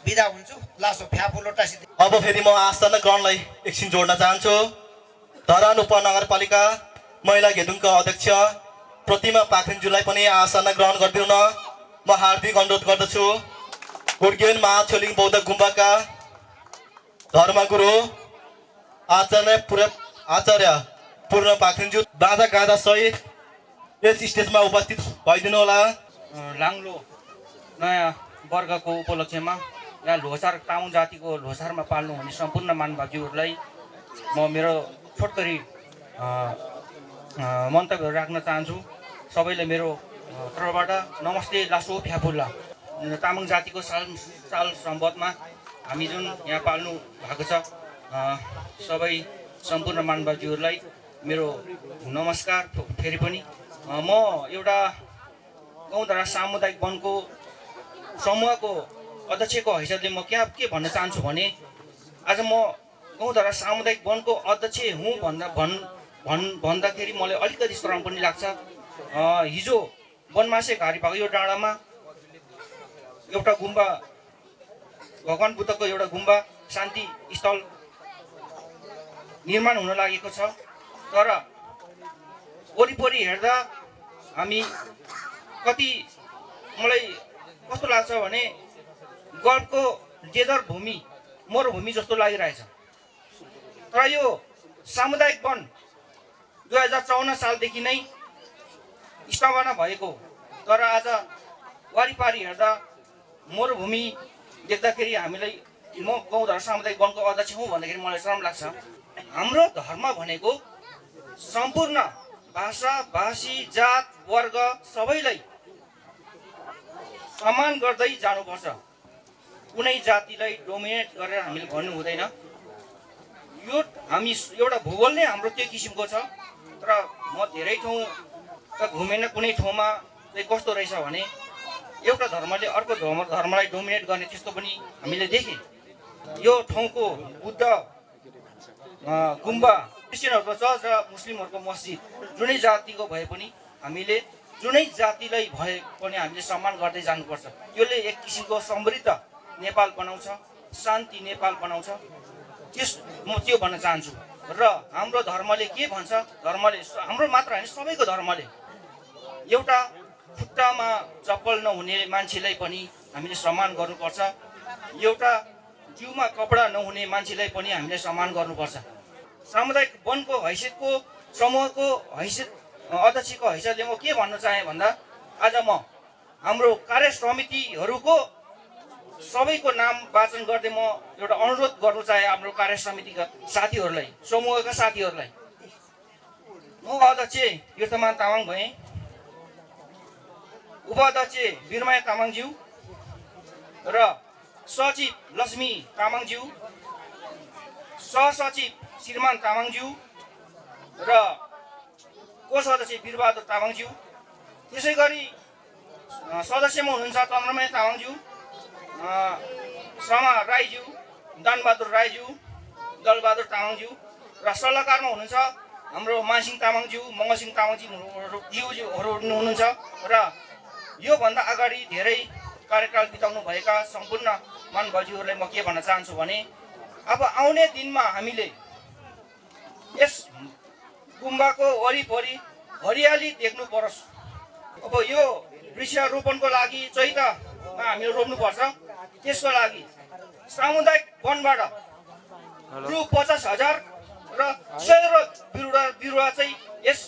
बिदा हुन्छु। लासो फ्याफुलो टाँसिदे। अब फेरि म आस्थाना ग्राउन्डलाई एकछिन जोड्न चाहन्छु। धरान उपनगरपालिका महिला घेदुङका अध्यक्ष प्रतिमा पाखरिनज्यूलाई पनि आस्थाना ग्रहण गरिदिउन म हार्दिक अनुरोध गर्दछु। गुडगेन महाछोलिङ बौद्ध गुम्बाका धर्मगुरु आचार्य पूर्ण पाखरिन्ज्यू बाजा गाजा सहित यस स्टेजमा उपस्थित भइदिनु होला। लाङ्लो नयाँ वर्गको उपलक्ष्यमा यहाँ ल्होसार तामाङ जातिको ल्होसारमा पाल्नु हुने सम्पूर्ण मानभावज्यूहरूलाई म मेरो छोटकरी मन्तव्यहरू राख्न चाहन्छु। सबैले मेरो तर्फबाट नमस्ते लासो फ्याफुल्ला। तामाङ जातिको साल सम्बन्धमा हामी जुन यहाँ पाल्नु भएको छ सबै सम्पूर्ण मानभावज्यूहरूलाई मेरो नमस्कार। फेरि पनि म एउटा गौँधरा सामुदायिक वनको समूहको अध्यक्षको हैसियतले म के भन्न चाहन्छु भने आज म गौँधरा सामुदायिक वनको अध्यक्ष हुँ भन्दाखेरि मलाई अलिकति शरम पनि लाग्छ। हिजो वनमासे घारी भएको यो डाँडामा एउटा गुम्बा भगवान् बुद्धको एउटा गुम्बा शान्ति स्थल निर्माण हुन लागेको छ। तर वरिपरि हेर्दा हामी कति मलाई कस्तो लाग्छ भने गल्फको डेजर्ट भूमि मरुभूमि जस्तो लागिरहेछ। तर यो सामुदायिक वन 2054 सालदेखि नै स्थापना भएको, तर आज वारिपारि हेर्दा मरुभूमि देख्दाखेरि हामीलाई म गौँधरा सामुदायिक वनको अध्यक्ष हुँ भन्दाखेरि मलाई शरम लाग्छ। हाम्रो धर्म भनेको सम्पूर्ण भाषा भाषी जात वर्ग सबैलाई सम्मान गर्दै जानुपर्छ। कुनै जातिलाई डोमिनेट गरेर हामीले भन्नु हुँदैन। यो हामी एउटा भूगोल नै हाम्रो त्यो किसिमको छ। तर म धेरै ठाउँ त घुमेन, कुनै ठाउँमा चाहिँ कस्तो रहेछ भने एउटा धर्मले अर्को धर्मलाई डोमिनेट गर्ने त्यस्तो पनि हामीले देखेँ। यो ठाउँको बुद्ध गुम्बा, क्रिस्चियनहरूको चर्च र मुस्लिमहरूको मस्जिद जुनै जातिको भए पनि हामीले जुनै जातिलाई भए पनि हामीले सम्मान गर्दै जानुपर्छ। यसले एक किसिमको समृद्ध नेपाल बनाउँछ, शान्ति नेपाल बनाउँछ। म त्यो भन्न चाहन्छु। र हाम्रो धर्मले के भन्छ, धर्मले हाम्रो मात्र होइन सबैको धर्मले एउटा खुट्टामा चप्पल नहुने मान्छेलाई पनि हामीले सम्मान गर्नुपर्छ, एउटा जिउमा कपडा नहुने मान्छेलाई पनि हामीले सम्मान गर्नुपर्छ। सामुदायिक वनको हैसियतको समूहको हैसियत अध्यक्षको हैसियतले म के भन्न चाहेँ भन्दा आज म हाम्रो कार्य समितिहरूको सबैको नाम वाचन गर्दै म एउटा अनुरोध गर्न चाहे हाम्रो कार्य समितिका साथीहरूलाई, समूहका साथीहरूलाई। म अध्यक्ष तीर्थमान तामाङ भएँ, उपाध्यक्ष वीरमाया तामाङज्यू र सचिव लक्ष्मी तामाङज्यू, सहसचिव श्रीमान तामाङज्यू र कोषाध्यक्ष वीरबहादुर तामाङज्यू, त्यसै गरी सदस्यमा हुनुहुन्छ चन्द्रमाया तामाङज्यू, शर्मा राईज्यू, दानबहादुर राईज्यू, दलबहादुर तामाङज्यू र सल्लाहकारमा हुनुहुन्छ हाम्रो मानसिंह तामाङज्यू, मङ्गलसिंह तामाङज्यूहरू हुनुहुन्छ। र योभन्दा अगाडि धेरै कार्यकाल बिताउनु भएका सम्पूर्ण मानभावज्यूहरूलाई म के भन्न चाहन्छु भने अब आउने दिनमा हामीले यस गुम्बाको वरिपरि हरियाली देख्नु परोस्। अब यो वृक्षारोपणको लागि चैतमा हामीले रोप्नुपर्छ। त्यसको लागि सामुदायिक वनबाट रु 50,000 र 100 बिरुवा चाहिँ यस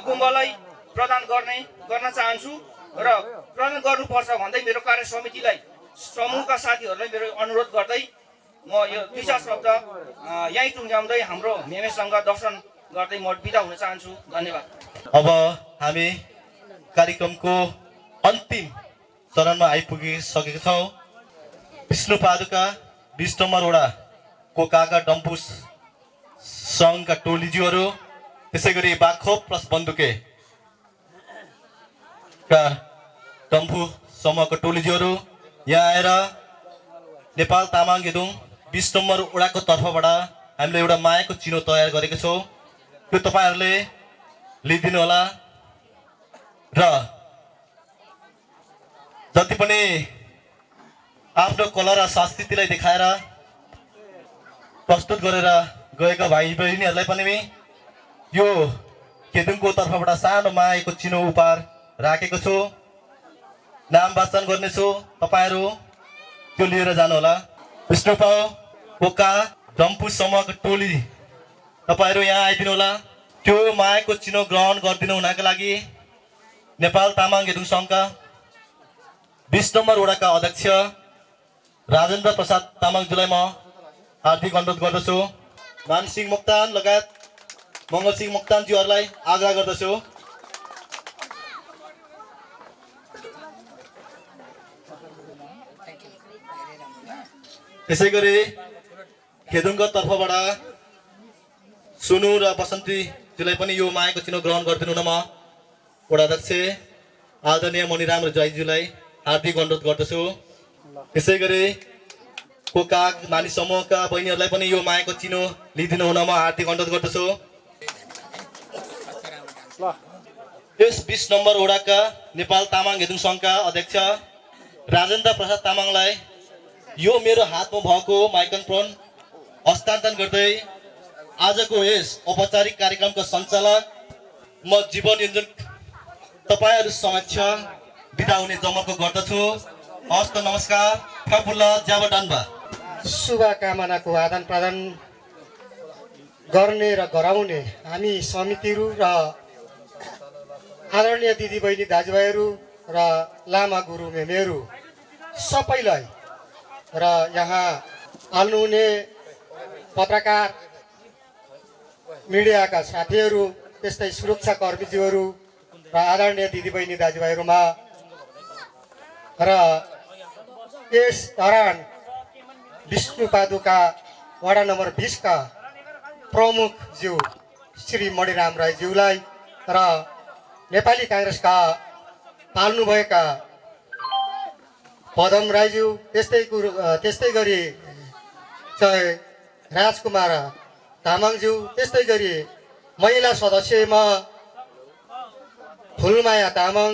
गुम्बालाई प्रदान गर्न चाहन्छु र प्रदान गर्नुपर्छ भन्दै मेरो कार्य समितिलाई, समूहका साथीहरूलाई मेरो अनुरोध गर्दै म यो 2-4 शब्द यहीँ टुङ्ग्याउँदै हाम्रो मेमेसँग दर्शन गर्दै म बिदा हुन चाहन्छु। धन्यवाद। अब हामी कार्यक्रमको अन्तिम चरणमा आइपुगिसकेका छौँ। विष्णु पादुका 20 नम्बर वडाको काका डम्पु सङ्घका टोलीज्यूहरू, त्यसै गरी बाखोप प्लस बन्दुके का डम्फु समूहको टोलीज्यूहरू यहाँ आएर नेपाल तामाङ गेदुङ 20 नम्बर वडाको तर्फबाट हामीले एउटा मायाको चिनो तयार गरेको छौँ। त्यो तपाईँहरूले लिइदिनु होला र जति पनि आफ्नो कला र संस्कृतिलाई देखाएर प्रस्तुत गरेर गएका भाइ बहिनीहरूलाई पनि यो गेदुङको तर्फबाट सानो मायाको चिनो उपहार राखेको छु। नाम वाचन गर्नेछु, तपाईँहरू त्यो लिएर जानुहोला। विष्णु पाउ पोका डम्पु समूहको टोली तपाईँहरू यहाँ आइदिनु होला। त्यो मायाको चिनो ग्रहण गरिदिनु हुनका लागि नेपाल तामाङ गेदुङ सङ्घका 20 नम्बर वडाका अध्यक्ष राजेन्द्र प्रसाद तामाङज्यूलाई म हार्दिक अनुरोध गर्दछु। मानसिंह मोक्तान लगायत मङ्गलसिंह मोक्तानज्यूहरूलाई आग्रह गर्दछु। त्यसै गरी खेदुङको तर्फबाट सुनु र बसन्तीज्यूलाई पनि यो मायाको चिनो ग्रहण गरिदिनु हुन म वडा अध्यक्ष आदरणीय मणिराम रजाइज्यूलाई हार्दिक अनुरोध गर्दछु। त्यसै गरी कोकाक नानी समूहका बहिनीहरूलाई पनि यो मायाको चिनो लिइदिनु हुन म हार्दिक अनुरोध गर्दछु। यस 20 नम्बर वडाका नेपाल तामाङ गेदुङ सङ्घका अध्यक्ष राजेन्द्र प्रसाद तामाङलाई यो मेरो हातमा भएको माइक्रोफोन हस्तान्तरण गर्दै आजको यस औपचारिक कार्यक्रमको सञ्चालक म जीवन योन्जन तपाईहरू समक्ष बिदा हुने जमर्को गर्दछु। हस्त नमस्कार। ठपुल्ला ज्याबडान्बा। शुभकामनाको आदान प्रदान गर्ने र गराउने हामी समितिहरू र आदरणीय दिदीबहिनी दाजुभाइहरू र लामा गुरु मेमेहरू सबैलाई र यहाँ आल्नुहुने पत्रकार मिडियाका साथीहरू त्यस्तै सुरक्षा कर्मीज्यूहरू र आदरणीय दिदीबहिनी दाजुभाइहरूमा र यस दौरान विष्णुपादुका वडा नम्बर 20 का प्रमुखज्यू श्री मणिराम राईज्यूलाई र नेपाली काङ्ग्रेसका पाल्नुभएका पदम राईज्यू त्यस्तै गरी चाहिँ राजकुमार तामाङज्यू त्यस्तै गरी महिला सदस्यमा फुलमाया तामाङ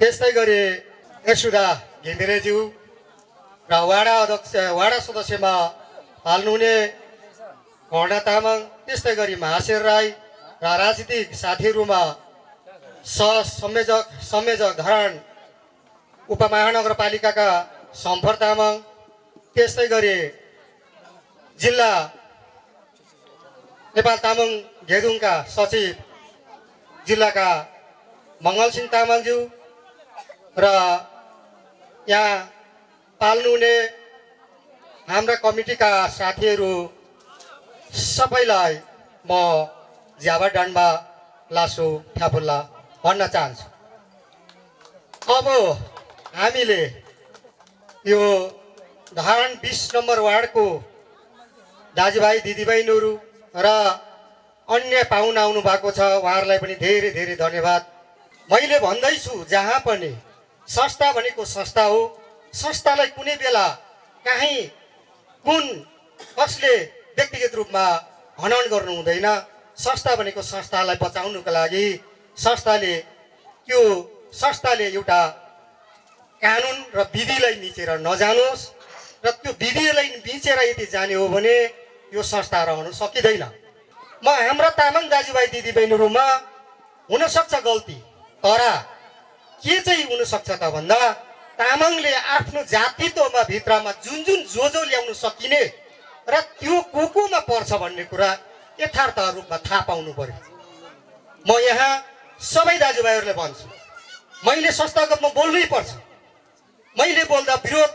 त्यस्तै गरी यशुदा घिमिरेज्यू र वडा सदस्यमा हाल्नुहुने कर्णा तामाङ त्यस्तै गरी महाशेर राई र राजनीतिक साथीहरूमा संयोजक धरान उपमहानगरपालिकाका सम्फर तामाङ त्यस्तै गरी जिल्ला नेपाल तामाङ गेदुङका सचिव जिल्लाका मङ्गलसिंह तामाङज्यू र यहाँ पाल्नुहुने हाम्रा कमिटीका साथीहरू सबैलाई म ज्याबा डान्बा लासो ठ्यापुल्ला भन्न चाहन्छु। अब हामीले यो धरान 20 नम्बर वार्डको दाजुभाइ दिदीबहिनीहरू र अन्य पाहुना आउनु भएको छ, उहाँहरूलाई पनि धेरै धेरै धन्यवाद। मैले भन्दैछु जहाँ पनि संस्था भनेको संस्था हो, संस्थालाई कुनै बेला कहीँ कसले व्यक्तिगत रूपमा हनन गर्नु हुँदैन। संस्था भनेको संस्थालाई बचाउनुको लागि संस्थाले एउटा कानुन र विधिलाई मिचेर नजानुहोस् र त्यो विधिलाई मिचेर यदि जाने हो भने यो संस्था रहन सकिँदैन। हाम्रा तामाङ दाजुभाइ दिदीबहिनीहरूमा हुनसक्छ गल्ती, तर के चाहिँ हुनसक्छ त भन्दा तामाङले आफ्नो जातित्वमा भित्रमा जो ल्याउन सकिने र त्यो कोमा पर्छ भन्ने कुरा यथार्थ रूपमा थाहा पाउनु पर्यो। म यहाँ सबै दाजुभाइहरूले भन्छु, मैले संस्थागतमा बोल्नै पर्छ। मैले बोल्दा विरोध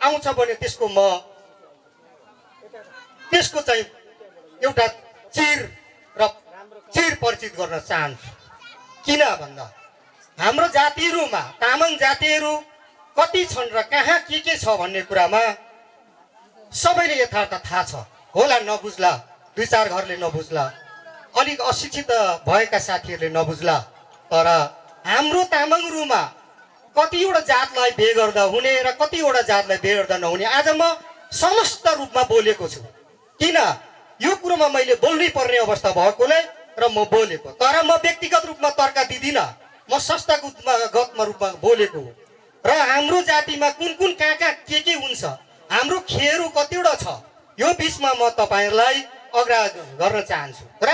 आउँछ भने त्यसको चाहिँ एउटा चिर परिचित गर्न चाहन्छु। किन भन्दा हाम्रो जातिहरूमा तामाङ जातिहरू कति छन् र कहाँ के छ भन्ने कुरामा सबैले यथार्थ थाहा छ होला, नबुझ्ला 2-4 घरले नबुझ्ला, अलिक अशिक्षित भएका साथीहरूले नबुझ्ला, तर हाम्रो तामाङहरूमा कतिवटा जातलाई बे गर्दा हुने र कतिवटा जातलाई बे गर्दा नहुने आज म समस्त रूपमा बोलेको छु। किन यो कुरोमा मैले बोल्नै पर्ने अवस्था भएकोले र म बोलेको, तर म व्यक्तिगत रूपमा तर्क दिदिनँ, म संस्थागत रूपमा बोलेको हो। र हाम्रो जातिमा कुन कहाँ के हुन्छ, हाम्रो खेहरू कतिवटा छ, यो बिचमा म तपाईहरूलाई अग्रह गर्न चाहन्छु र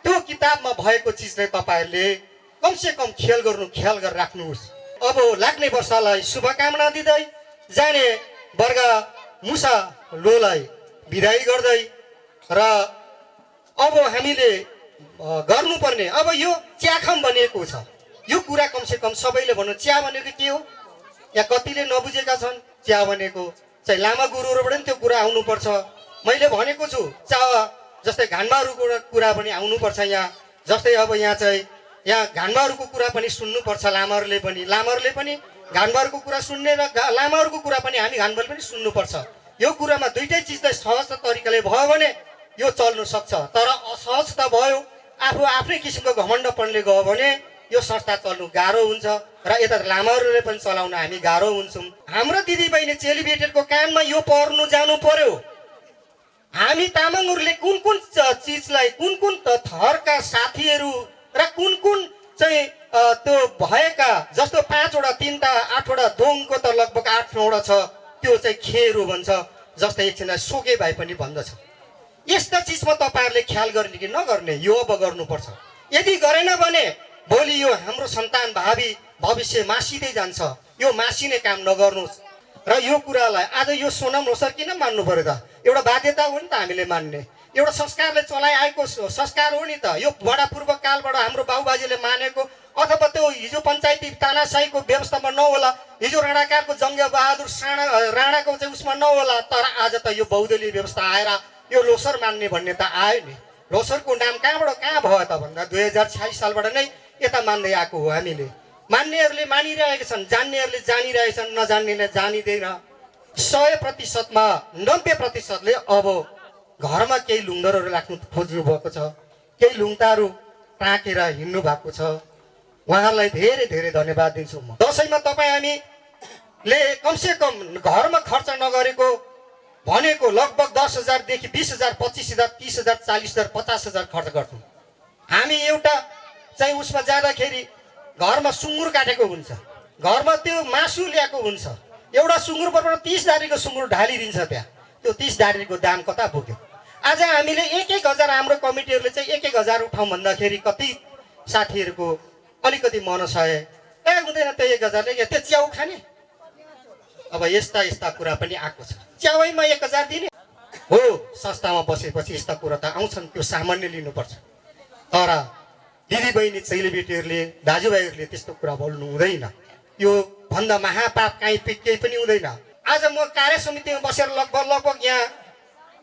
त्यो किताबमा भएको चिजलाई तपाईहरूले कमसेकम ख्याल गरेर राख्नुहोस्। अब लाग्ने वर्षलाई शुभकामना दिँदै जाने वर्ग मुसा लोलाई बिदाई गर्दै र अब हामीले गर्नुपर्ने। अब यो चियाखाम बनिएको छ, यो कुरा कमसेकम सबैले भन्नु चिया भनेको के हो। यहाँ कतिले नबुझेका छन् चिया भनेको चाहिँ लामा गुरुहरूबाट पनि त्यो कुरा आउनुपर्छ। मैले भनेको छु जस्तै घानबारुको कुरा पनि आउनुपर्छ यहाँ। जस्तै अब यहाँ चाहिँ यहाँ घानबारुको कुरा पनि सुन्नुपर्छ लामाहरूले पनि घानबारुको कुरा सुन्ने र लामाहरूको कुरा पनि हामी घानबारले पनि सुन्नुपर्छ। यो कुरामा दुइटै चिजलाई सहज तरिकाले भयो भने यो चल्नु सक्छ। तर असहजता भयो, आफू आफ्नै किसिमको घमण्डपनले गयो भने यो संस्था चल्नु गाह्रो हुन्छ र यता लामाहरूले पनि चलाउन हामी गाह्रो हुन्छौँ। हाम्रो दिदीबहिनी चेलीबेटीको काममा यो पर्नु जानु पर्यो। हामी तामाङहरूले कुन कुन चिजलाई कुन कुन थरका साथीहरू र कुन कुन चाहिँ त्यो भएका जस्तो 5वटा 3टा 8वटा दोङको त लगभग 8-9वटा छ, त्यो चाहिँ खेहरू भन्छ। जस्तै एकछिनलाई सोके भाइ पनि भन्दछ। यस्ता चिजमा तपाईँहरूले ख्याल गर्ने कि नगर्ने, यो अब गर्नुपर्छ। यदि गरेन भने भोलि यो हाम्रो सन्तान भावी भविष्य मासिँदै जान्छ। यो मासिने काम नगर्नुहोस्। र यो कुरालाई आज यो सोनाम लोसार किन मान्नु पर्यो त? एउटा बाध्यता हो नि त हामीले मान्ने, एउटा संस्कारले चलाइआएको संस्कार हो नि त। यो बडा पूर्व कालबाट हाम्रो बाबुबाजेले मानेको, अथवा त्यो हिजो पञ्चायती तानाशाहीको व्यवस्थामा नहोला, हिजो राणाकारको जङ्ग बहादुर राणाको चाहिँ उसमा नहोला, तर आज त यो बहुदलीय व्यवस्था आएर यो लोसर मान्ने भन्ने त आयो नि। लोसरको नाम कहाँबाट कहाँ भयो त भन्दा 2046 सालबाट नै यता मान्दै आएको हो। हामीले मान्नेहरूले मानिरहेका छन्, जान्नेहरूले जानिरहेछन्, नजान्नेले जानिँदैन। 100%मा 90%ले अब घरमा केही लुङ्गरहरू राख्नु खोज्नु भएको छ, केही लुङ्टाहरू टाँकेर हिँड्नु भएको छ। उहाँहरूलाई धेरै धेरै धन्यवाद दिन्छु म। दसैँमा तपाईँ हामीले कमसेकम घरमा खर्च नगरेको भनेको लगभग 10,000 देखि 20,000, 25,000, 30,000, 40,000, 50,000 खर्च गर्छौँ। हामी एउटा चाहिँ उसमा जाँदाखेरि घरमा सुँगुर काटेको हुन्छ, घरमा त्यो मासु ल्याएको हुन्छ, एउटा सुँगुर पर 30 डाँडीको सुँगुर ढालिदिन्छ त्यहाँ। त्यो 30 डाँडीको दाम कता पुग्यो? आज हामीले 1,000 हाम्रो कमिटीहरूले चाहिँ 1,000 उठाउँ भन्दाखेरि कति साथीहरूको अलिकति मनसाय हुँदैन त्यो 1,000ले त्यो च्याउ खाने। अब यस्ता कुरा पनि आएको छ। च्याउमा 1,000 दिने हो। संस्थामा बसेपछि यस्ता कुरा त आउँछन्, त्यो सामान्य लिनुपर्छ। तर दिदीबहिनी चेलीबेटीहरूले दाजुभाइहरूले त्यस्तो कुरा बोल्नु हुँदैन। यो भन्दा महापाप काहीँ केही पनि हुँदैन। आज म कार्य समितिमा बसेर लगभग यहाँ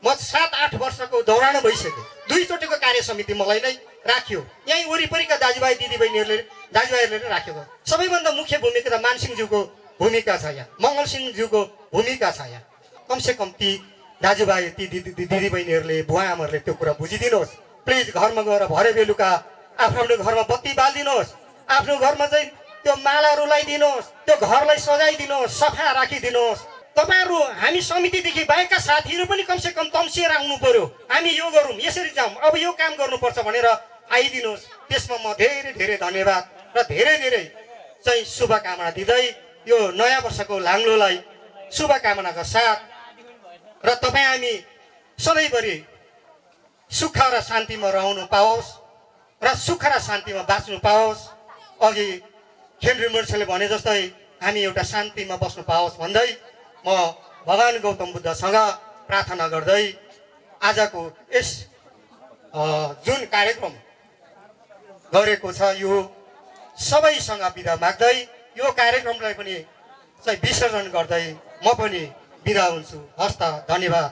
म 7-8 वर्षको दौरान भइसक्यो। 2 चोटिको कार्य समिति मलाई नै राख्यो। यहीँ वरिपरिका दाजुभाइहरूले नै राखेको। सबैभन्दा मुख्य भूमिका त मानसिंहज्यूको भूमिका छ यहाँ, मङ्गलसिंहज्यूको भूमिका छ यहाँ। कमसेकम ती दाजुभाइ ती दिदीबहिनीहरूले बुवा आमाहरूले त्यो कुरा बुझिदिनुहोस्। प्लिज घरमा गएर भरे बेलुका आफ्नो घरमा बत्ती बालिदिनुहोस्, आफ्नो घरमा चाहिँ त्यो मालाहरू लगाइदिनुहोस्, त्यो घरलाई सजाइदिनुहोस्, सफा राखिदिनुहोस्। तपाईँहरू हामी समितिदेखि बाहेकका साथीहरू पनि कमसेकम तम्सिएर आउनु पर्यो। हामी यो गरौँ, यसरी जाउँ, अब यो काम गर्नुपर्छ भनेर आइदिनुहोस्। त्यसमा म धेरै धेरै धन्यवाद र धेरै धेरै चाहिँ शुभकामना दिँदै यो नयाँ वर्षको लाङ्लोलाई शुभकामनाका साथ र तपाईँ हामी सधैँभरि सुख र शान्तिमा रहनु पाओस् र सुख र शान्तिमा बाँच्नु पाओस्। अघि खेलरी मुर्छेले भने जस्तै हामी एउटा शान्तिमा बस्नु पाओस् भन्दै म भगवान् गौतम बुद्धसँग प्रार्थना गर्दै आजको यस जुन कार्यक्रम गरेको छ यो सबैसँग बिदा माग्दै यो कार्यक्रमलाई पनि चाहिँ विसर्जन गर्दै म पनि बिदा हुन्छु। हस्त, धन्यवाद।